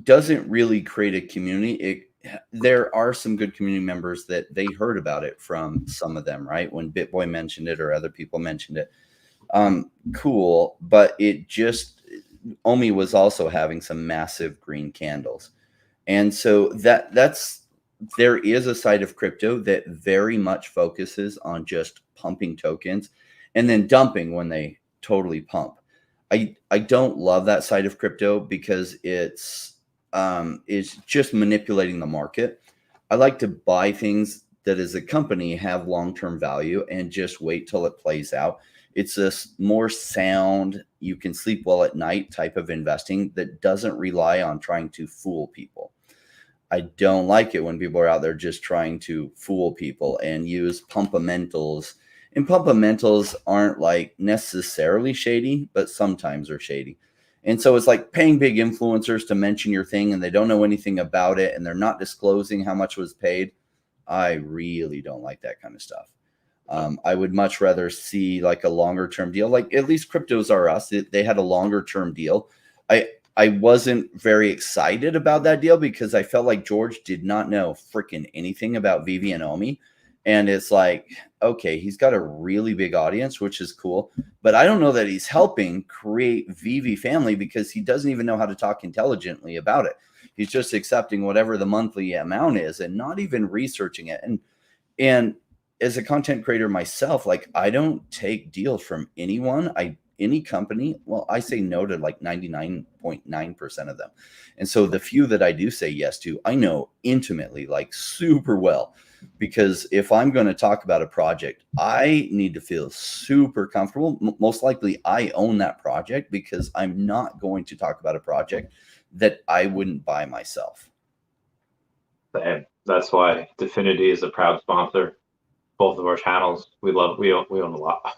doesn't really create a community. There are some good community members that they heard about it from some of them, right? When BitBoy mentioned it or other people mentioned it. Cool, but Omi was also having some massive green candles. And so there is a side of crypto that very much focuses on just pumping tokens and then dumping when they totally pump. I don't love that side of crypto because it's just manipulating the market. I like to buy things that as a company have long-term value and just wait till it plays out. It's a more sound, you can sleep well at night type of investing that doesn't rely on trying to fool people. I don't like it when people are out there just trying to fool people and use pumpamentals. And pumpamentals aren't like necessarily shady, but sometimes are shady. And so it's like paying big influencers to mention your thing and they don't know anything about it and they're not disclosing how much was paid. I really don't like that kind of stuff. I would much rather see like a longer term deal. Like at least Cryptos R Us, they had a longer term deal. I wasn't very excited about that deal because I felt like George did not know freaking anything about Vivi and Omi. And it's like, okay, he's got a really big audience, which is cool. But I don't know that he's helping create Vivi family because he doesn't even know how to talk intelligently about it. He's just accepting whatever the monthly amount is and not even researching it. And as a content creator myself, like I don't take deals from anyone. Any company, well, I say no to like 99.9% of them. And so the few that I do say yes to, I know intimately, like super well, because if I'm going to talk about a project, I need to feel super comfortable. Most likely I own that project because I'm not going to talk about a project that I wouldn't buy myself. And that's why Definity is a proud sponsor. Both of our channels, we own a lot.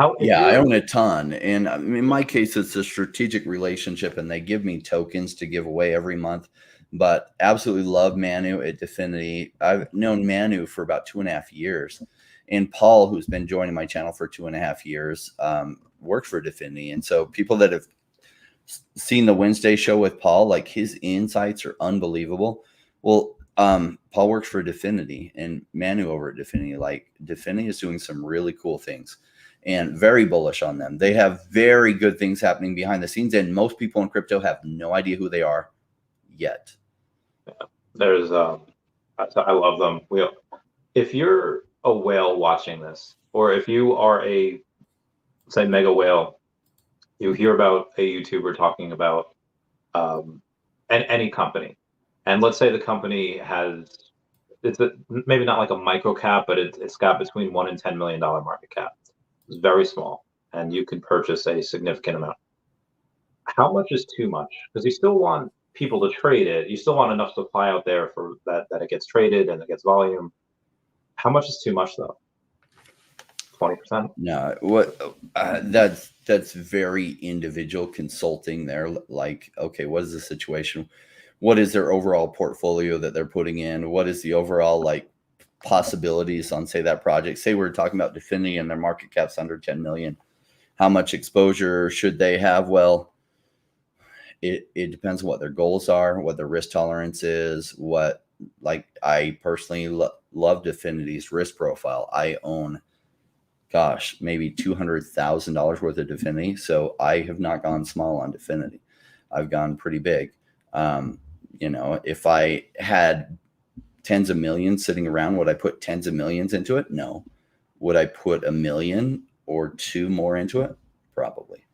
I own a ton. And in my case, it's a strategic relationship and they give me tokens to give away every month. But absolutely love Manu at Definity. I've known Manu for about 2.5 years. And Paul, who's been joining my channel for 2.5 years, worked for Definity. And so people that have seen the Wednesday show with Paul, like his insights are unbelievable. Well, Paul works for Definity and Manu over at Definity. Like Definity is doing some really cool things. And very bullish on them. They have very good things happening behind the scenes, and most people in crypto have no idea who they are yet. Yeah. There's, I love them. If you're a whale watching this, or if you are a, say, mega whale, you hear about a YouTuber talking about any company, and let's say the company maybe not like a micro cap, but it's got between $1 and $10 million market cap. It's very small, and you can purchase a significant amount. How much is too much? Because you still want people to trade it. You still want enough supply out there for that it gets traded and it gets volume. How much is too much though? 20%? No, what that's very individual consulting there. Like, okay, what is the situation? What is their overall portfolio that they're putting in? What is the overall like possibilities on, say, that project? Say we're talking about Definity and their market cap's under 10 million. How much exposure should they have? Well, it depends on what their goals are, what their risk tolerance is, what, like, I personally love Definity's risk profile. I own, gosh, maybe $200,000 worth of Definity. So I have not gone small on Definity. I've gone pretty big. You know, if I had tens of millions sitting around, would I put tens of millions into it? No. Would I put $1 million or two more into it? Probably.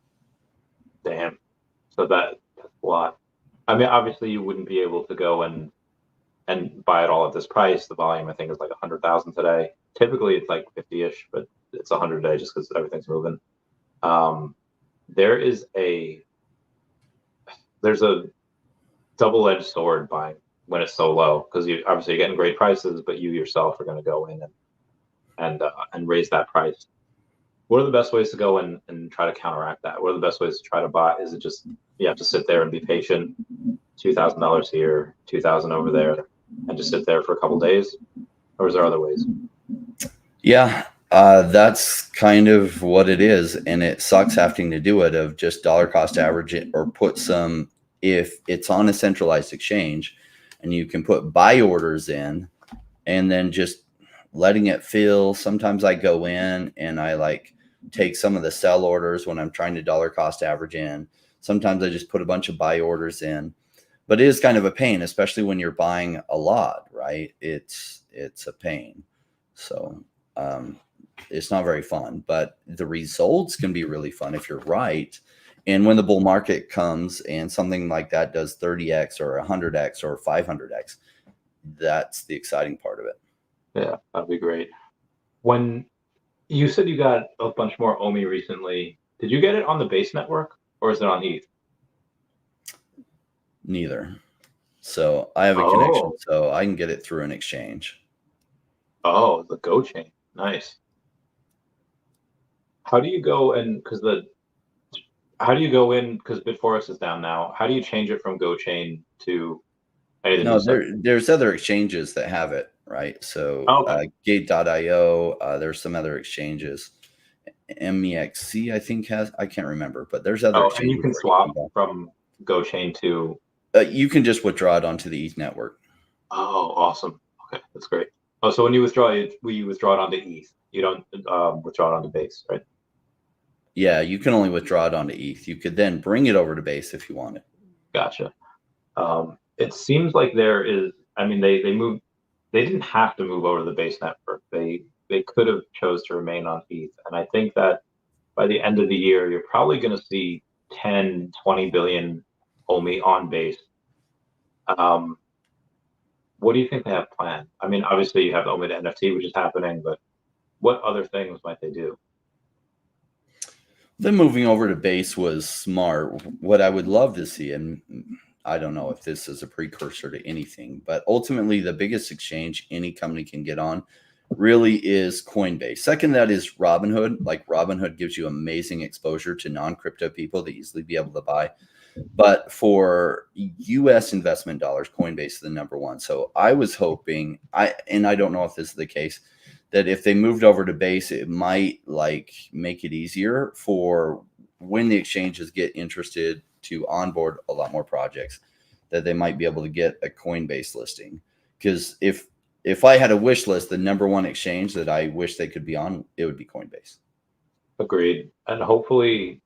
Damn. So that's a lot. I mean, obviously you wouldn't be able to go and buy it all at this price. The volume, I think, is like 100,000 today. Typically it's like 50-ish, but it's 100 today just because everything's moving. There's a double-edged sword buying when it's so low, because you obviously you're getting great prices, but you yourself are going to go in and raise that price. What are the best ways to go and try to counteract that? What are the best ways to try to buy? Is it just you have to sit there and be patient, $2,000 here, 2,000 over there, and just sit there for a couple days, or is there other ways? Yeah, that's kind of what it is, and it sucks having to do it, of just dollar cost average it, or put some, if it's on a centralized exchange and you can put buy orders in and then just letting it fill. Sometimes I go in and I like take some of the sell orders when I'm trying to dollar cost average in. Sometimes I just put a bunch of buy orders in, but it is kind of a pain, especially when you're buying a lot, right? It's a pain. So it's not very fun, but the results can be really fun if you're right. And when the bull market comes and something like that does 30x or 100x or 500x, that's the exciting part of it. Yeah, that'd be great. When you said you got a bunch more OMI recently, did you get it on the base network or is it on ETH? Neither. So I have a connection, so I can get it through an exchange. Oh, the Go chain. Nice. How do you go and how do you go in, because Bitforex is down now? How do you change it from Go chain to No, there's other exchanges that have it, right? So Gate.io, there's some other exchanges. MEXC, I think, has, I can't remember, but there's other exchanges. And you can swap from Go chain to you can just withdraw it onto the ETH network. Oh, awesome. Okay, that's great. Oh, so when you withdraw it, you withdraw it onto ETH. You don't withdraw it onto base, right? Yeah, you can only withdraw it onto ETH. You could then bring it over to base if you wanted. Gotcha. It seems like there is, I mean, they didn't have to move over to the base network. They could have chose to remain on ETH. And I think that by the end of the year, you're probably going to see 10, 20 billion OMI on base. What do you think they have planned? I mean, obviously you have OMI to NFT, which is happening, but what other things might they do? Them moving over to base was smart. What I would love to see, and I don't know if this is a precursor to anything, but ultimately the biggest exchange any company can get on really is Coinbase. Second, that is Robinhood. Like, Robinhood gives you amazing exposure to non-crypto people to easily be able to buy. But for US investment dollars, Coinbase is the number one. So I was hoping, and I don't know if this is the case, that if they moved over to base, it might like make it easier for when the exchanges get interested to onboard a lot more projects, that they might be able to get a Coinbase listing. Because if I had a wish list, the number one exchange that I wish they could be on, it would be Coinbase. Agreed. And hopefully,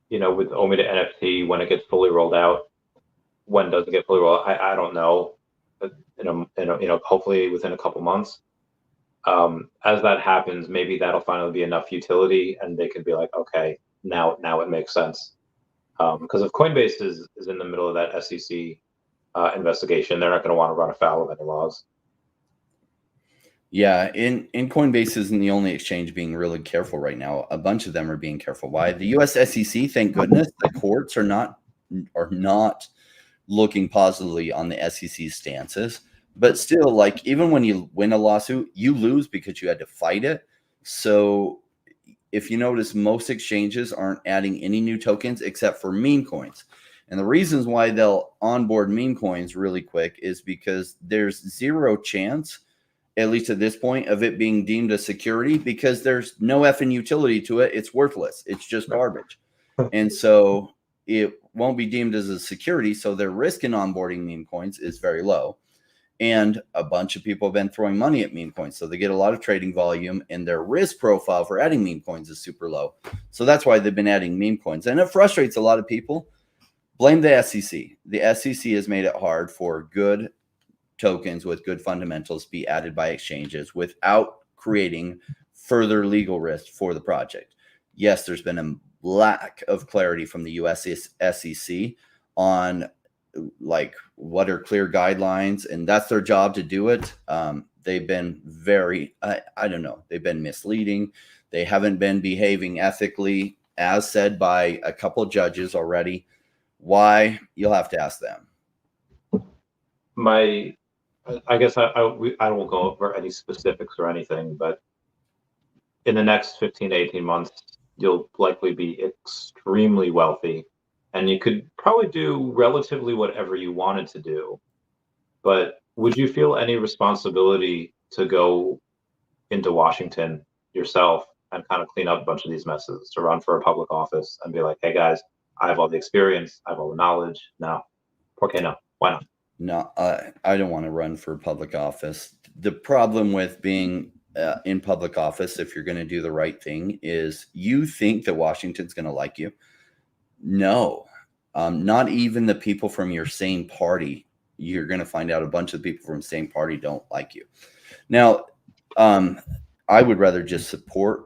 you know, with OMI to NFT, when it gets fully rolled out, when does it get fully rolled out? I don't know. But, hopefully within a couple months. As that happens, maybe that'll finally be enough utility, and they could be like, okay, now it makes sense. Because if Coinbase is in the middle of that SEC investigation, they're not going to want to run afoul of any laws. Yeah, and Coinbase isn't the only exchange being really careful right now. A bunch of them are being careful. Why? The US SEC, thank goodness, the courts are not looking positively on the SEC stances. But still, like, even when you win a lawsuit, you lose because you had to fight it. So if you notice, most exchanges aren't adding any new tokens except for meme coins. And the reasons why they'll onboard meme coins really quick is because there's zero chance, at least at this point, of it being deemed a security, because there's no effing utility to it. It's worthless. It's just garbage. And so it won't be deemed as a security. So their risk in onboarding meme coins is very low. And a bunch of people have been throwing money at meme coins. So they get a lot of trading volume, and their risk profile for adding meme coins is super low. So that's why they've been adding meme coins. And it frustrates a lot of people. Blame the SEC. The SEC has made it hard for good tokens with good fundamentals be added by exchanges without creating further legal risk for the project. Yes, there's been a lack of clarity from the US SEC on like what are clear guidelines, and that's their job to do it. They've been very, I don't know, they've been misleading. They haven't been behaving ethically, as said by a couple of judges already. Why? You'll have to ask them. I guess I won't go over any specifics or anything, but in the next 15 to 18 months, you'll likely be extremely wealthy, and you could probably do relatively whatever you wanted to do. But would you feel any responsibility to go into Washington yourself and kind of clean up a bunch of these messes, to run for a public office and be like, hey guys, I have all the experience, I have all the knowledge. No. Okay, no. Why not? No, I don't want to run for public office. The problem with being in public office, if you're going to do the right thing, is you think that Washington's going to like you. No, not even the people from your same party. You're going to find out a bunch of people from the same party don't like you. Now, I would rather just support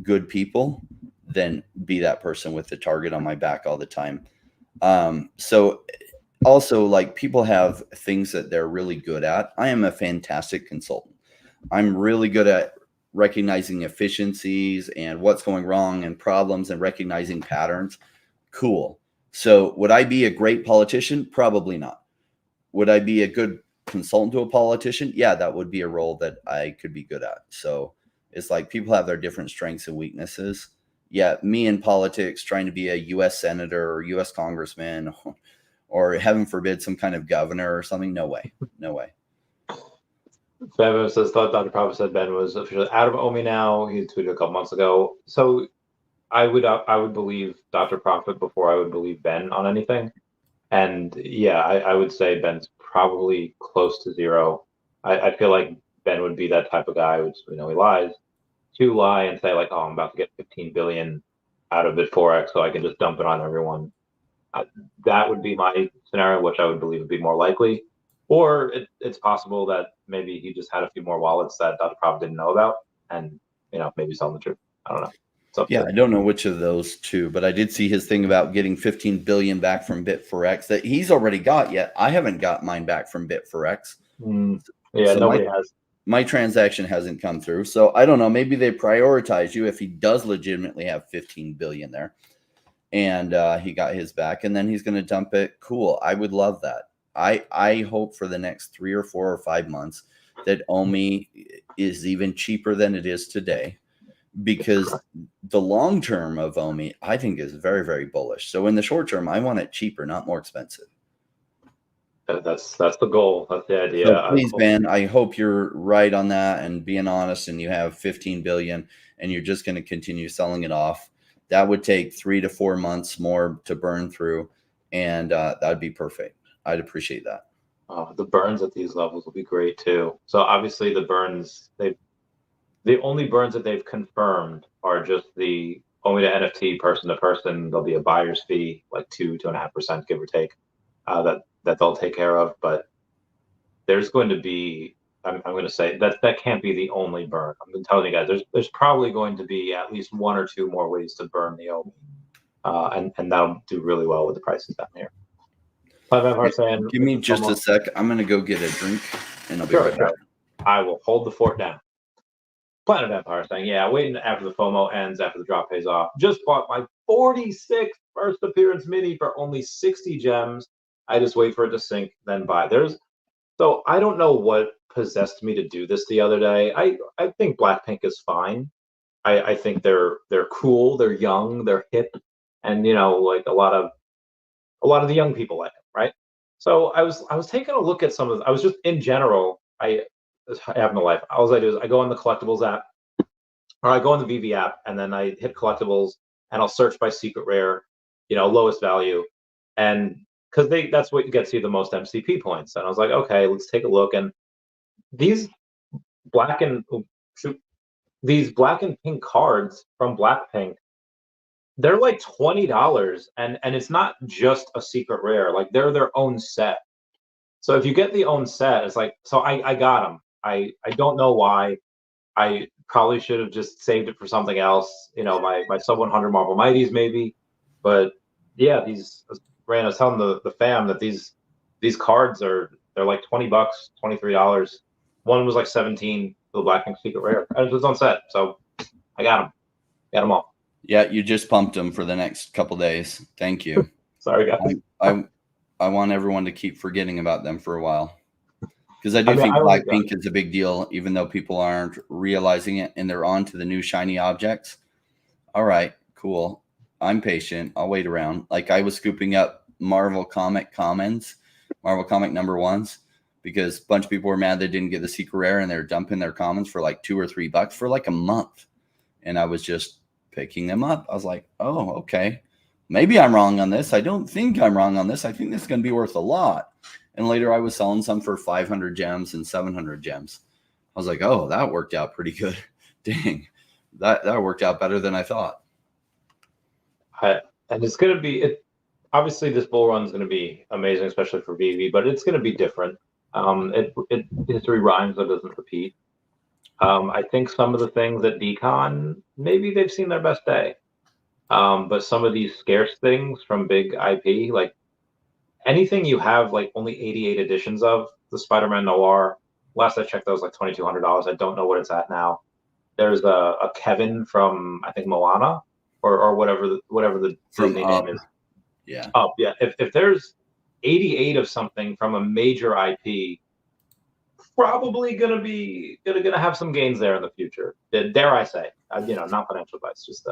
good people than be that person with the target on my back all the time. So also, like, people have things that they're really good at. I am a fantastic consultant. I'm really good at recognizing efficiencies and what's going wrong and problems and recognizing patterns. Cool. So would I be a great politician? Probably not. Would I be a good consultant to a politician? Yeah, that would be a role that I could be good at. So it's like people have their different strengths and weaknesses. Yeah, me in politics, trying to be a U.S. senator or U.S. congressman, or heaven forbid, some kind of governor or something. No way. No way. Ben says, thought Dr. Prophet said Ben was officially out of OMI now. He tweeted a couple months ago. So I would believe Dr. Prophet before I would believe Ben on anything. And yeah, I would say Ben's probably close to zero. I feel like Ben would be that type of guy, which, he lies, to lie and say like, oh, I'm about to get 15 billion out of Bit4X, so I can just dump it on everyone. That would be my scenario, which I would believe would be more likely. Or it's possible that maybe he just had a few more wallets that Dr. Prophet didn't know about, and maybe telling the truth. I don't know. Yeah, I don't know which of those two, but I did see his thing about getting 15 billion back from Bit4X that he's already got yet. I haven't got mine back from Bit4X. Yeah, so nobody has. My transaction hasn't come through. So I don't know. Maybe they prioritize you if he does legitimately have 15 billion there, and he got his back, and then he's going to dump it. Cool. I would love that. I hope for the next 3 or 4 or 5 months that OMI is even cheaper than it is today, because the long term of OMI, I think, is very, very bullish. So in the short term, I want it cheaper, not more expensive. That's the goal. That's the idea. So please, Ben, I hope you're right on that and being honest, and you have 15 billion and you're just going to continue selling it off. That would take 3 to 4 months more to burn through, and that'd be perfect. I'd appreciate that. The burns at these levels will be great too. So obviously the burns, the only burns that they've confirmed are just the only the NFT person to person. There'll be a buyer's fee, like 2.5%, give or take, that they'll take care of. But there's going to be, I'm going to say that can't be the only burn. I'm telling you guys, there's probably going to be at least 1 or 2 more ways to burn the OMI, and that'll do really well with the prices down here. Give me just a sec. I'm going to go get a drink, and I'll be right back. I will hold the fort down. Planet Empire saying, yeah, waiting after the FOMO ends, after the drop pays off. Just bought my 46th first appearance mini for only 60 gems. I just wait for it to sink, then buy. So I don't know what possessed me to do this the other day. I think Blackpink is fine. I think they're cool, they're young, they're hip, and like a lot of the young people like them, right? So I was taking a look at I was just in general. I have no life. All I do is I go on the collectibles app, or I go on the VV app, and then I hit collectibles, and I'll search by secret rare, lowest value, and because that's what gets you the most MCP points. And I was like, okay, let's take a look. And these black and oh, shoot, these black and pink cards from Blackpink, they're like $20, and it's not just a secret rare. Like they're their own set. So if you get the own set, it's like, so I got them. I don't know why. I probably should have just saved it for something else. My sub 100 Marvel Mighties maybe. But yeah, Rand, I was telling the fam that these cards they're like $20, $23. One was like 17 for the Blackpink secret rare. And it was on set, so I got them all. Yeah, you just pumped them for the next couple days. Thank you. Sorry, guys. I want everyone to keep forgetting about them for a while, because I think Blackpink is a big deal, even though people aren't realizing it and they're on to the new shiny objects. All right, cool. I'm patient. I'll wait around. Like I was scooping up Marvel Comic Commons, Marvel Comic #1s, because a bunch of people were mad they didn't get the secret rare, and they're dumping their commons for like $2 or $3 for like a month. And I was just picking them up. I was like, oh, okay. Maybe I'm wrong on this. I don't think I'm wrong on this. I think this is going to be worth a lot. And later I was selling some for 500 gems and 700 gems. I was like, oh, that worked out pretty good. Dang, that worked out better than I thought. And it's going to be, obviously this bull run is going to be amazing, especially for VV, but it's going to be different. History rhymes, but doesn't repeat. I think some of the things at Decon, maybe they've seen their best day. But some of these scarce things from big IP, like anything you have like only 88 editions of, the Spider-Man Noir, last I checked, that was like $2,200. I don't know what it's at now. There's a Kevin from, I think, Moana, or whatever the Disney name is. Yeah. Yeah. If there's 88 of something from a major IP, probably gonna have some gains there in the future. Dare I say? Not financial advice, just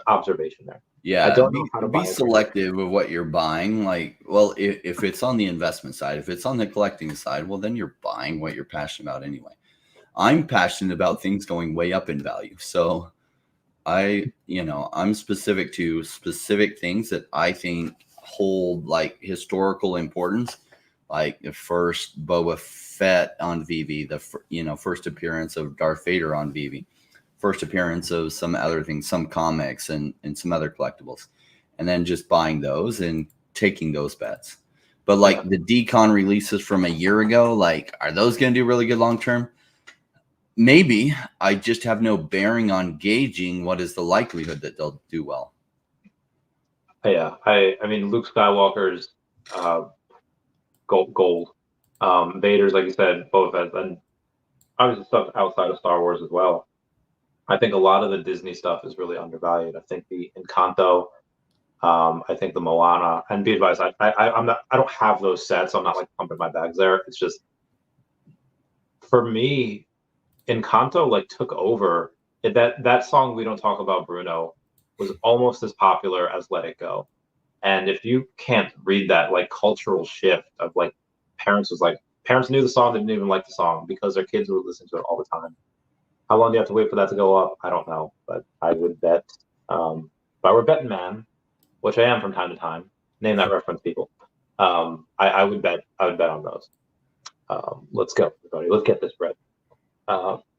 observation there. Yeah, I don't know how to be selective of what you're buying. Like, well, if it's on the investment side, if it's on the collecting side, well, then you're buying what you're passionate about anyway. I'm passionate about things going way up in value, so I'm specific to specific things that I think hold like historical importance, like the first Boba Fett on VV, the first appearance of Darth Vader on VV, first appearance of some other things, some comics and some other collectibles, and then just buying those and taking those bets. But like the Decon releases from a year ago, like, are those going to do really good long term? Maybe. I just have no bearing on gauging what is the likelihood that they'll do well. Yeah, I mean, Luke Skywalker's gold. Vader's, like you said, Boba Fett, and obviously stuff outside of Star Wars as well. I think a lot of the Disney stuff is really undervalued. I think the Encanto, I think the Moana, and be advised, I don't have those sets, so I'm not like pumping my bags there. It's just, for me, Encanto like took over. That song, We Don't Talk About Bruno, was almost as popular as Let It Go. And if you can't read that like cultural shift of like parents knew the song, they didn't even like the song because their kids would listen to it all the time. How long do you have to wait for that to go up? I don't know, but I would bet, if I were a betting man, which I am from time to time, name that reference, people. I would bet on those. Let's go, everybody. Let's get this bread.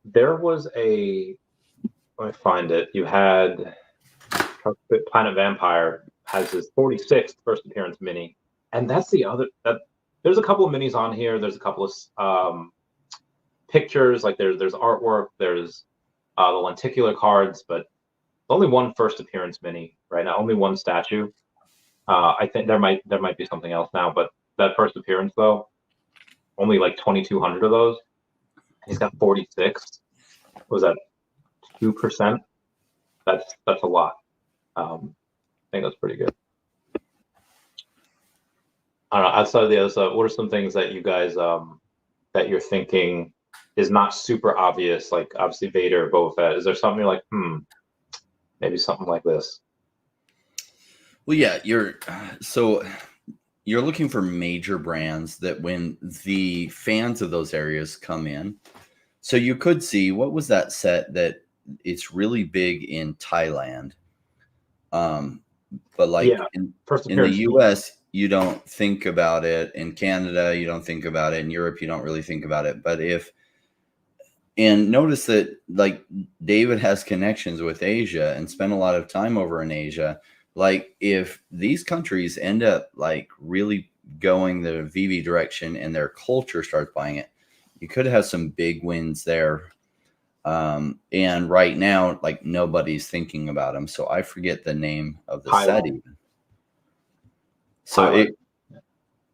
There was let me find it. You had Planet Vampire has his 46th first appearance mini, and that's the other. There's a couple of minis on here. There's a couple of pictures, like there's artwork, there's the lenticular cards, but only one first appearance mini right now, only one statue. I think there might be something else now, but that first appearance though, only like 2,200 of those. He's got 46. Was that 2%? That's a lot. I think that's pretty good. I don't know, outside of the other stuff, what are some things that you guys that you're thinking is not super obvious? Like obviously Vader, Boba Fett. Is there something you're like, maybe something like this? Well, yeah, you're looking for major brands that when the fans of those areas come in. So you could see, what was that set that it's really big in Thailand? But like Yeah, first in the appearance. US, you don't think about it. In Canada, you don't think about it. In Europe, you don't really think about it. And notice that like David has connections with Asia and spent a lot of time over in Asia. Like if these countries end up like really going the VV direction and their culture starts buying it, you could have some big wins there. And right now, like nobody's thinking about them. So I forget the name of the set Highlight. even. So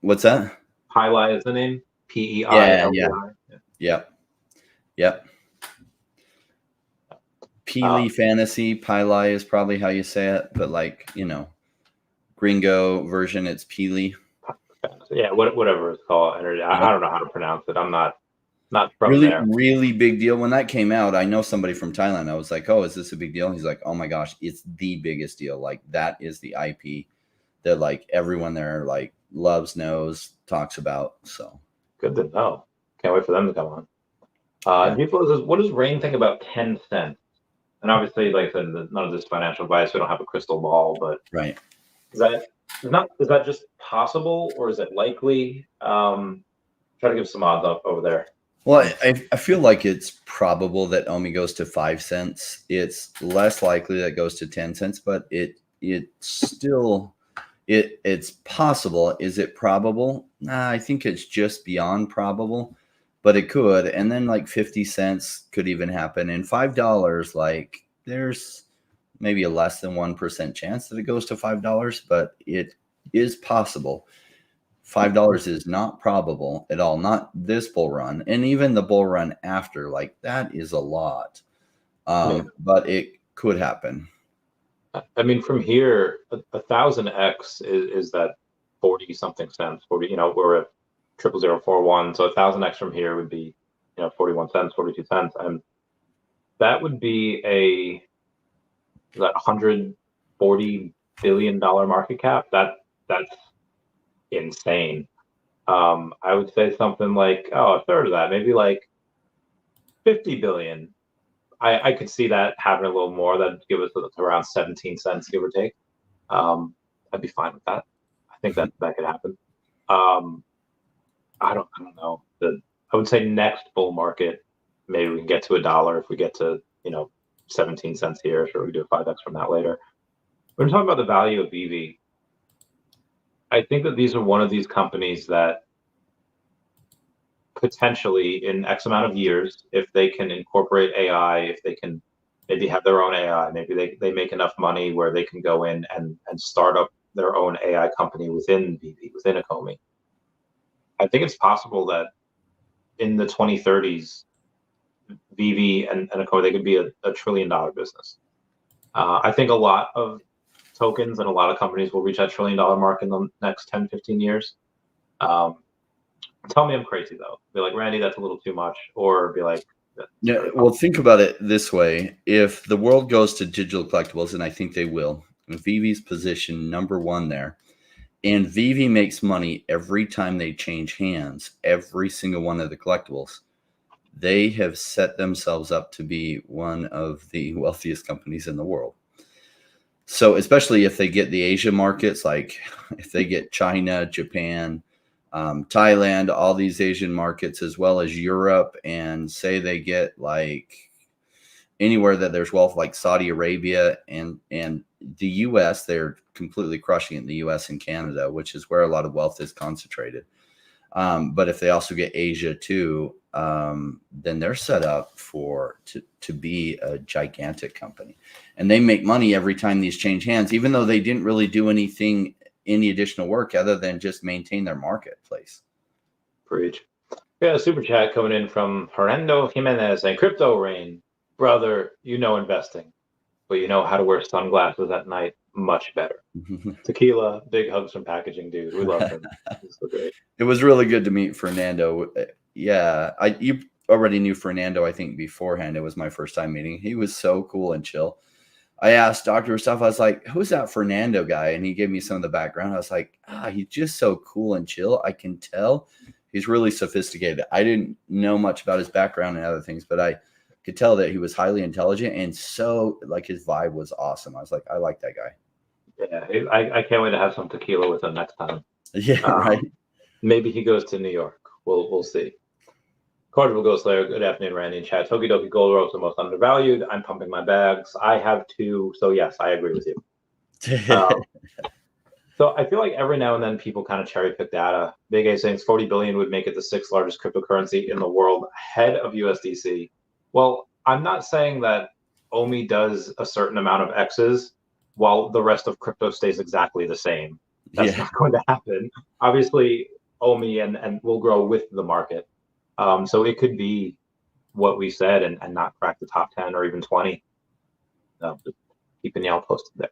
what's that? Highlight is the name. Peilvi. Yeah. Yep. Peely Fantasy, Pili is probably how you say it, but like, gringo version, it's Peely. Yeah, whatever it's called. I don't know how to pronounce it. I'm not from really, there. really big deal. When that came out, I know somebody from Thailand. I was like, oh, is this a big deal? He's like, oh my gosh, it's the biggest deal. Like that is the IP that like everyone there like loves, knows, talks about. So Good to know. Can't wait for them to come on. What does Rain think about 10 cents? And obviously, like I said, none of this financial advice. We don't have a crystal ball, but right. Is that just possible or is it likely? Try to give some odds up over there. Well, I feel like it's probable that Omi goes to 5 cents. It's less likely that it goes to 10 cents, but it's possible. Is it probable? Nah, I think it's just beyond probable, but it could. And then like 50 cents could even happen. And $5, like there's maybe a less than 1% chance that it goes to $5, but it is possible. $5 is not probable at all, not this bull run. And even the bull run after, like that is a lot. But it could happen. I mean, from here, 1,000x is that 40 something cents. 40, we're at 0.0041, so 1,000x from here would be, 41 cents, 42 cents, and that would be that $140 billion market cap. That's insane. I would say something like, a third of that, maybe like 50 billion. I could see that happening a little more. That'd give us around 17 cents, give or take. I'd be fine with that. I think that could happen. I don't know. I would say next bull market, maybe we can get to $1 if we get to 17 cents here. Sure, we do a 5x from that later. We're talking about the value of VV. I think that these are one of these companies that potentially in X amount of years, if they can incorporate AI, if they can maybe have their own AI, maybe they make enough money where they can go in and start up their own AI company within VV, within Acomi. I think it's possible that in the 2030s, VV and Acomi, they could be a $1 trillion business. I think a lot of tokens and a lot of companies will reach that $1 trillion mark in the next 10, 15 years. Tell me I'm crazy though. Be like, Randy, that's a little too much, or be like, yeah. Well, think about it this way: if the world goes to digital collectibles, and I think they will, VV's position number one there, and VV makes money every time they change hands. Every single one of the collectibles, they have set themselves up to be one of the wealthiest companies in the world. So, especially if they get the Asia markets, like if they get China, Japan, Thailand, all these Asian markets, as well as Europe, and say they get like anywhere that there's wealth, like Saudi Arabia and the US, they're completely crushing it in the US and Canada, which is where a lot of wealth is concentrated. But if they also get Asia too, then they're set up to be a gigantic company, and they make money every time these change hands, even though they didn't really do any additional work other than just maintain their marketplace. Preach. Yeah, a super chat coming in from Hernando Jimenez saying, "Crypto Rain, brother, investing, but you know how to wear sunglasses at night. much better. Tequila, big hugs from Packaging Dude. We love him. He's so great. It was really good to meet Fernando. Yeah, you already knew Fernando, I think, beforehand. It was my first time meeting. He was so cool and chill. I asked Dr. stuff. I was like, who's that Fernando guy? And he gave me some of the background. I was like, he's just so cool and chill. I can tell he's really sophisticated. I didn't know much about his background and other things, but I could tell that he was highly intelligent, and so like his vibe was awesome. I was like, I like that guy. Yeah, I can't wait to have some tequila with him next time. Yeah, right. Maybe he goes to New York. We'll see. Carnival Ghost Slayer, good afternoon, Randy in chat. Toki Doki Gold Rope, the most undervalued. I'm pumping my bags. I have two, so yes, I agree with you. So I feel like every now and then people kind of cherry pick data. Big A saying 40 billion would make it the 6th largest cryptocurrency in the world, ahead of USDC. Well, I'm not saying that OMI does a certain amount of X's while the rest of crypto stays exactly the same. That's not going to happen. Obviously, OMI and will grow with the market. So it could be what we said and not crack the top 10 or even 20. Just keeping y'all posted there.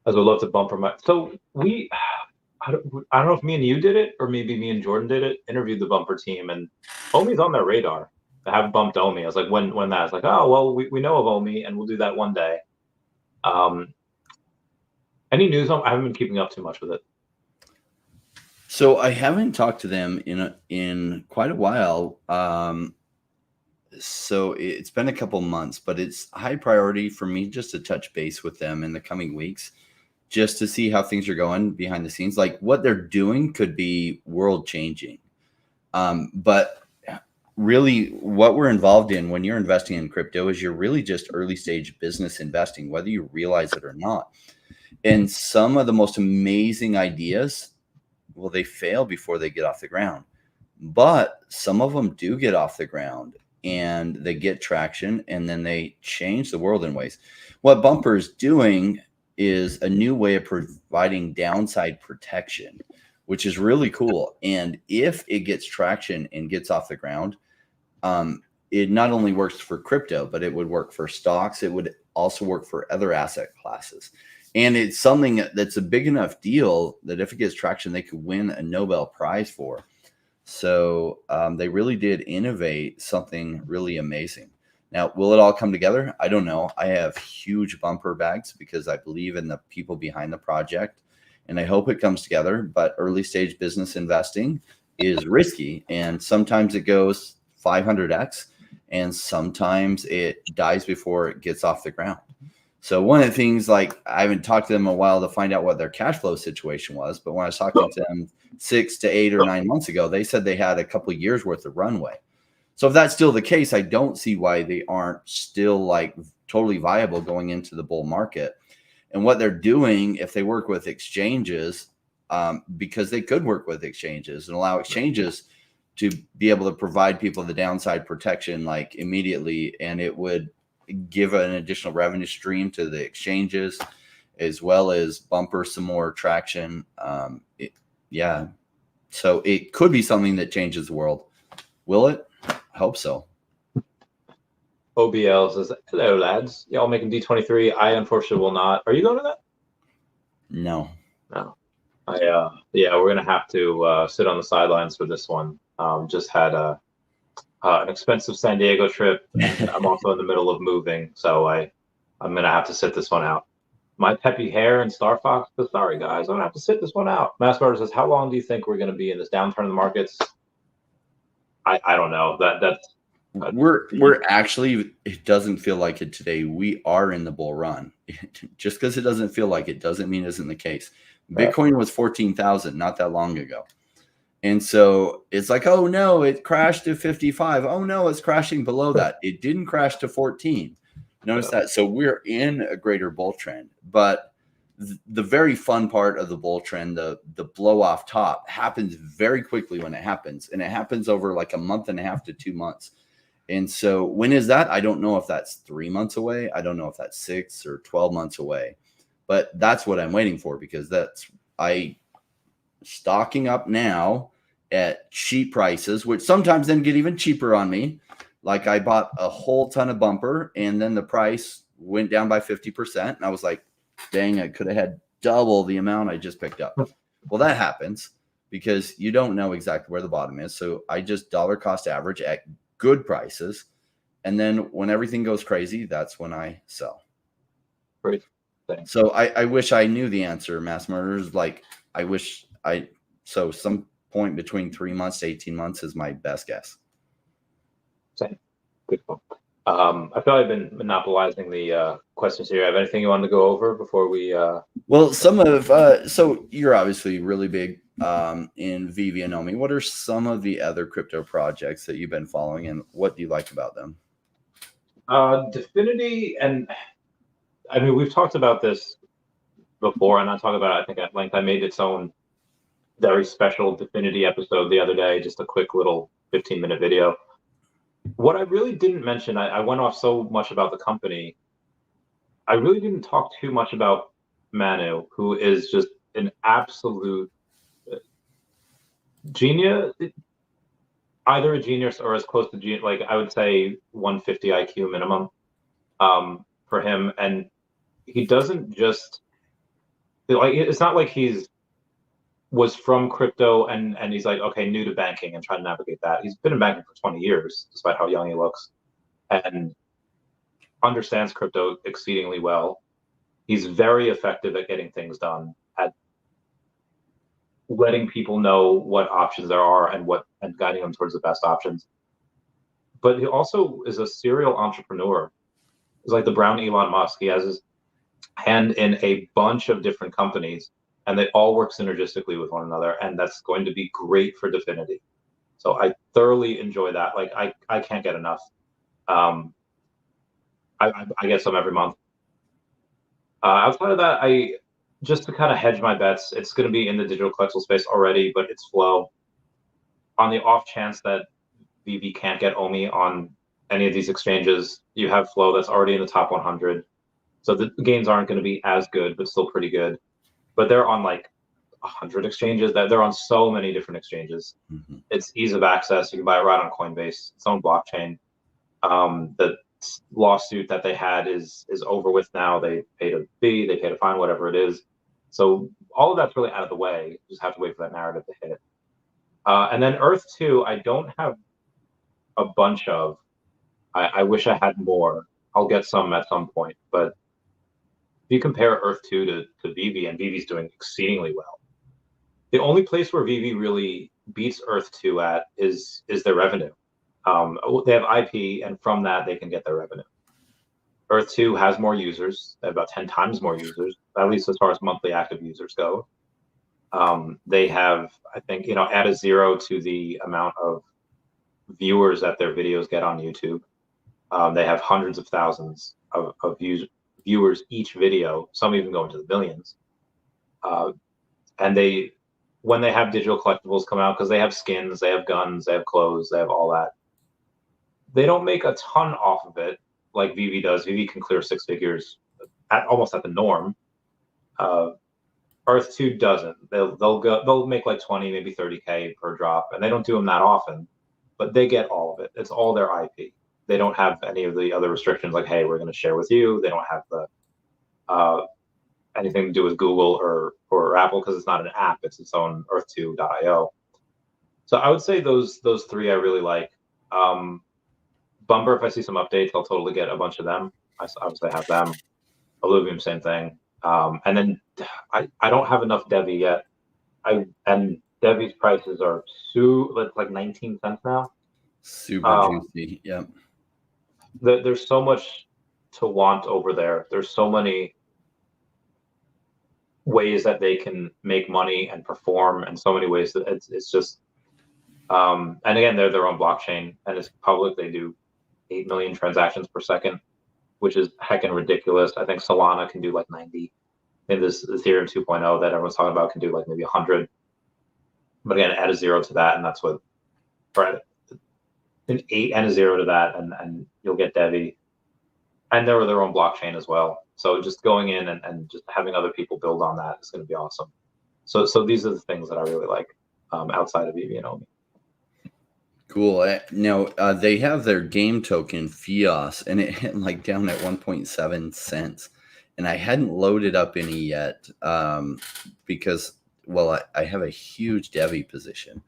As we love to bumper my. So I don't know if me and you did it or maybe me and Jordan did it. Interviewed the bumper team, and OMI's on their radar. I haven't bumped OMI. I was like, when that? I was like, oh well, we know of OMI and we'll do that one day. Any news on? I haven't been keeping up too much with it. So I haven't talked to them in quite a while. So it's been a couple months, but it's high priority for me just to touch base with them in the coming weeks, just to see how things are going behind the scenes. Like what they're doing could be world changing. But really what we're involved in when you're investing in crypto is you're really just early stage business investing, whether you realize it or not. And some of the most amazing ideas, well, they fail before they get off the ground, but some of them do get off the ground and they get traction and then they change the world in ways. What Bumper is doing is a new way of providing downside protection, which is really cool. And if it gets traction and gets off the ground, it not only works for crypto, but it would work for stocks. It would also work for other asset classes. And it's something that's a big enough deal that if it gets traction, they could win a Nobel Prize for. So they really did innovate something really amazing. Now, will it all come together? I don't know. I have huge bumper bags because I believe in the people behind the project, and I hope it comes together. But early stage business investing is risky, and sometimes it goes 500x, and sometimes it dies before it gets off the ground. So one of the things, like I haven't talked to them in a while to find out what their cash flow situation was, but when I was talking to them 6 to 8 or 9 months ago, they said they had a couple of years worth of runway. So if that's still the case, I don't see why they aren't still like totally viable going into the bull market. And what they're doing, if they work with exchanges, because they could work with exchanges and allow exchanges to be able to provide people the downside protection like immediately, and it would give an additional revenue stream to the exchanges as well as bumper some more traction. So it could be something that changes the world. Will it? I hope so. OBL says, hello lads, y'all making D23. I unfortunately will not. Are you going to that? No. Yeah, we're gonna have to sit on the sidelines for this one. Just had an expensive San Diego trip, and I'm also in the middle of moving, so I'm gonna have to sit this one out. My peppy hair and Star Fox, but sorry guys, I'm gonna have to sit this one out. Mass Murder says, how long do you think we're gonna be in this downturn in the markets? I don't know. We're actually, it doesn't feel like it today. We are in the bull run. Just because it doesn't feel like it doesn't mean it isn't the case. Bitcoin was 14,000 not that long ago. And so it's like, oh no, it crashed to 55. Oh no, it's crashing below that. It didn't crash to 14. Notice that. So we're in a greater bull trend. But the very fun part of the bull trend, the blow off top, happens very quickly when it happens. And it happens over like a month and a half to 2 months. And so when is that? I don't know if that's 3 months away. I don't know if that's 6 or 12 months away. But that's what I'm waiting for, because I stocking up now at cheap prices, which sometimes then get even cheaper on me. Like I bought a whole ton of bumper and then the price went down by 50%. And I was like, dang, I could have had double the amount I just picked up. Well, that happens because you don't know exactly where the bottom is. So I just dollar cost average at good prices. And then when everything goes crazy, that's when I sell. Great. Thanks. So I wish I knew the answer, Mass Murderers. Like, so some point between 3 months to 18 months is my best guess. Same. Good one. I feel like I've been monopolizing the questions here. Have anything you wanted to go over before we? Well, some of so you're obviously really big in VV and Omi. What are some of the other crypto projects that you've been following, and what do you like about them? Dfinity, and I mean, we've talked about this before, and I talked about it, I think, at length. I made its own very special Dfinity episode the other day, just a quick little 15-minute video. What I really didn't mention, I went off so much about the company. I really didn't talk too much about Manu, who is just an absolute genius, either a genius or as close to genius. Like, I would say 150 IQ minimum for him. And he doesn't just, like, it's not like was from crypto and he's like, okay, new to banking and trying to navigate that. He's been in banking for 20 years, despite how young he looks, and understands crypto exceedingly well. He's very effective at getting things done, at letting people know what options there are and guiding them towards the best options. But he also is a serial entrepreneur. He's like the brown Elon Musk. He has his hand in a bunch of different companies, and they all work synergistically with one another, and that's going to be great for Dfinity. So I thoroughly enjoy that. Like, I can't get enough. I get some every month. Outside of that, just to kind of hedge my bets, it's going to be in the digital collectible space already, but it's Flow. On the off chance that VV can't get OMI on any of these exchanges, you have Flow that's already in the top 100. So the gains aren't going to be as good, but still pretty good. But they're on like 100 exchanges. That they're on so many different exchanges. Mm-hmm. It's ease of access. You can buy it right on Coinbase, its own blockchain. The lawsuit that they had is over with now. They paid a fee, they paid a fine, whatever it is. So all of that's really out of the way. You just have to wait for that narrative to hit. And then Earth 2, I don't have a bunch of. I wish I had more. I'll get some at some point, but if you compare Earth 2 to VV, and VV's doing exceedingly well. The only place where VV really beats Earth 2 at is their revenue. They have IP, and from that, they can get their revenue. Earth 2 has more users. They have about 10 times more users, at least as far as monthly active users go. They have, I think, add a 0 to the amount of viewers that their videos get on YouTube. They have hundreds of thousands of viewers each video. Some even go into the millions. And when they have digital collectibles come out, because they have skins, they have guns, they have clothes, they have all that, they don't make a ton off of it like VV does. VV can clear 6 figures almost at the norm. Earth 2 doesn't. They'll make like 20, maybe 30K per drop, and they don't do them that often, but they get all of it. It's all their IP. They don't have any of the other restrictions like, hey, we're going to share with you. They don't have the anything to do with Google or Apple, because it's not an app. It's its own Earth2.io. So I would say those 3 I really like. Bumper, if I see some updates, I'll totally get a bunch of them. I obviously have them. Illuvium, same thing. And then I don't have enough Devi yet. And Devi's prices are like 19 cents now. Super juicy. Yep. There's so much to want over there. There's so many ways that they can make money and perform, and so many ways that it's just. And again, they're their own blockchain, and it's public. They do 8 million transactions per second, which is heckin' ridiculous. I think Solana can do like 90. I think this Ethereum 2.0 that everyone's talking about can do like maybe 100. But again, add a 0 to that, and that's what, or an 8 and a 0 to that, and you'll get Devi. And they're their own blockchain as well. So just going in and just having other people build on that is going to be awesome. So these are the things that I really like outside of EV and OMI. Cool. Now, they have their game token, Fios, and it hit like down at 1.7 cents. and I hadn't loaded up any yet because, well, I have a huge Devi position.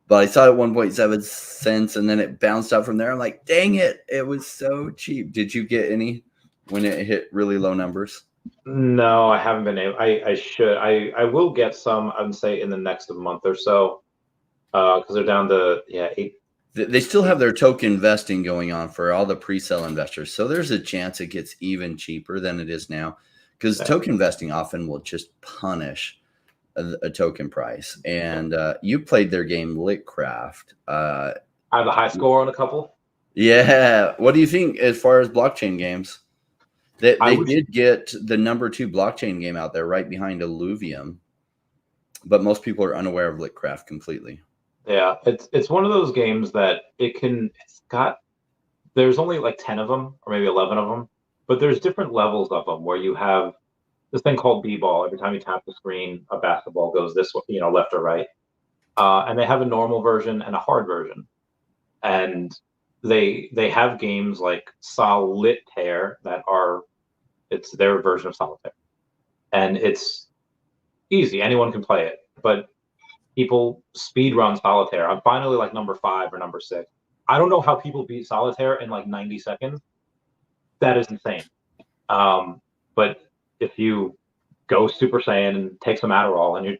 But I saw it 1.7 cents, and then it bounced up from there. I'm like, dang it, it was so cheap. Did you get any when it hit really low numbers? No, I haven't been able. I should. I will get some. I would say in the next month or so, because they're down to eight. They still have their token investing going on for all the pre-sale investors, so there's a chance it gets even cheaper than it is now, because token investing often will just punish a token price. And you played their game Litcraft. I have a high score on a couple. Yeah. What do you think as far as blockchain games? They did get the number 2 blockchain game out there right behind Illuvium, but most people are unaware of Litcraft completely. Yeah, it's one of those games that there's only like 10 of them or maybe 11 of them, but there's different levels of them where you have this thing called b-ball. Every time you tap the screen, a basketball goes this way, left or right. And they have a normal version and a hard version. And they have games like Solitaire it's their version of Solitaire. And it's easy. Anyone can play it. But people speed run Solitaire. I'm finally like number 5 or number 6. I don't know how people beat Solitaire in like 90 seconds. That is insane. But if you go Super Saiyan and take some Adderall and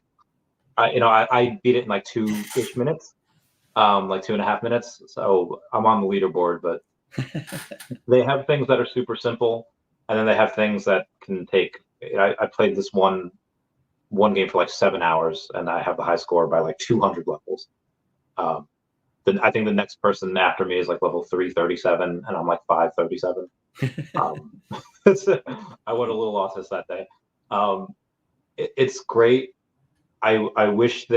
I beat it in like 2-ish minutes, like 2.5 minutes. So I'm on the leaderboard, but they have things that are super simple. And then they have things that can take, I played this one game for like 7 hours, and I have the high score by like 200 levels. Then I think the next person after me is like level 337, and I'm like 537. I went a little lost that day. It's great. I wish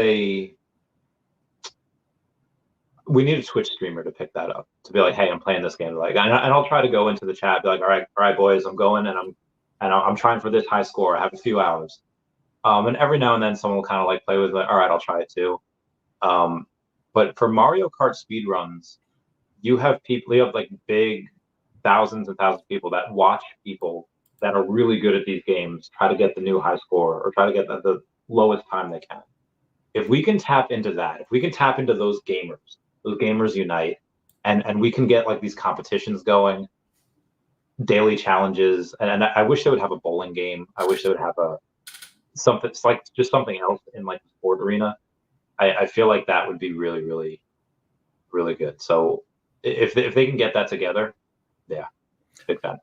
we need a Twitch streamer to pick that up, to be like, hey, I'm playing this game. Like, and I'll try to go into the chat, be like, all right, boys, I'm going, and I'm trying for this high score. I have a few hours. And every now and then someone will kind of like play with it. All right, I'll try it too. But for Mario Kart speedruns, you have like big thousands and thousands of people that watch people that are really good at these games try to get the new high score or try to get the lowest time they can. If we can tap into that, if we can tap into those gamers unite, and we can get like these competitions going, daily challenges, and I wish they would have a bowling game. I wish they would have something else in like the sport arena. I feel like that would be really, really, really good. So if they can get that together, yeah, big fan.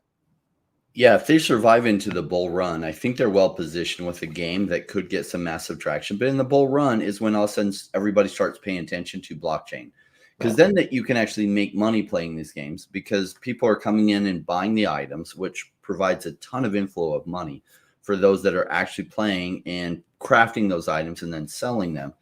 Yeah, if they survive into the bull run, I think they're well positioned with a game that could get some massive traction. But in the bull run is when all of a sudden everybody starts paying attention to blockchain, because then that you can actually make money playing these games, because people are coming in and buying the items, which provides a ton of inflow of money for those that are actually playing and crafting those items and then selling them,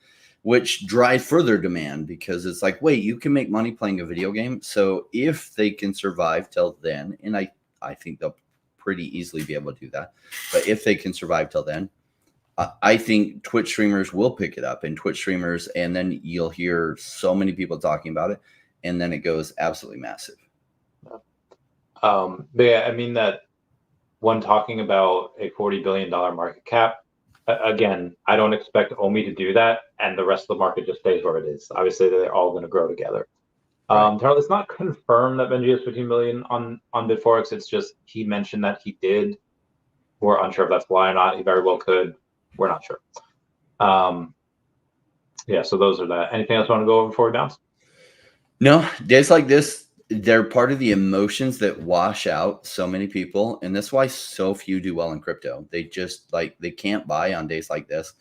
which drive further demand, because it's like, wait, you can make money playing a video game. So if they can survive till then, and I think they'll pretty easily be able to do that, but if they can survive till then, I think Twitch streamers will pick it up, and Twitch streamers, and then you'll hear so many people talking about it, and then it goes absolutely massive. But yeah, I mean, that one talking about a $40 billion market cap, again, I don't expect OMI to do that, and the rest of the market just stays where it is. Obviously, they're all going to grow together. Right. It's not confirmed that Benji has 15 million on BitForex. It's just he mentioned that he did. We're unsure if that's why or not. He very well could. We're not sure. Yeah, so those are that. Anything else you want to go over before we bounce? No, days like this, they're part of the emotions that wash out so many people, and that's why so few do well in crypto. They just they can't buy on days like this.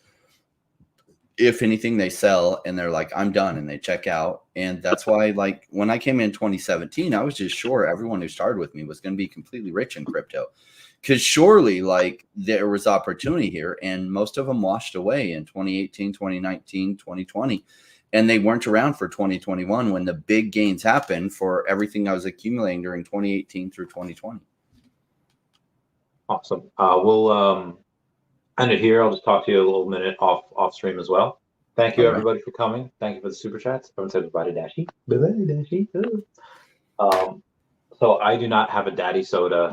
If anything, they sell and they're like, I'm done, and they check out. And that's why, like, when I came in 2017, I was just sure everyone who started with me was going to be completely rich in crypto, because surely, like, there was opportunity here, and most of them washed away in 2018, 2019, 2020. And they weren't around for 2021 when the big gains happened for everything I was accumulating during 2018 through 2020. Awesome. We'll end it here. I'll just talk to you a little minute off stream as well. Thank you, everybody, for coming. Thank you for the super chats. Everyone says bye to Dashy. Bye, Dashy. So I do not have a daddy soda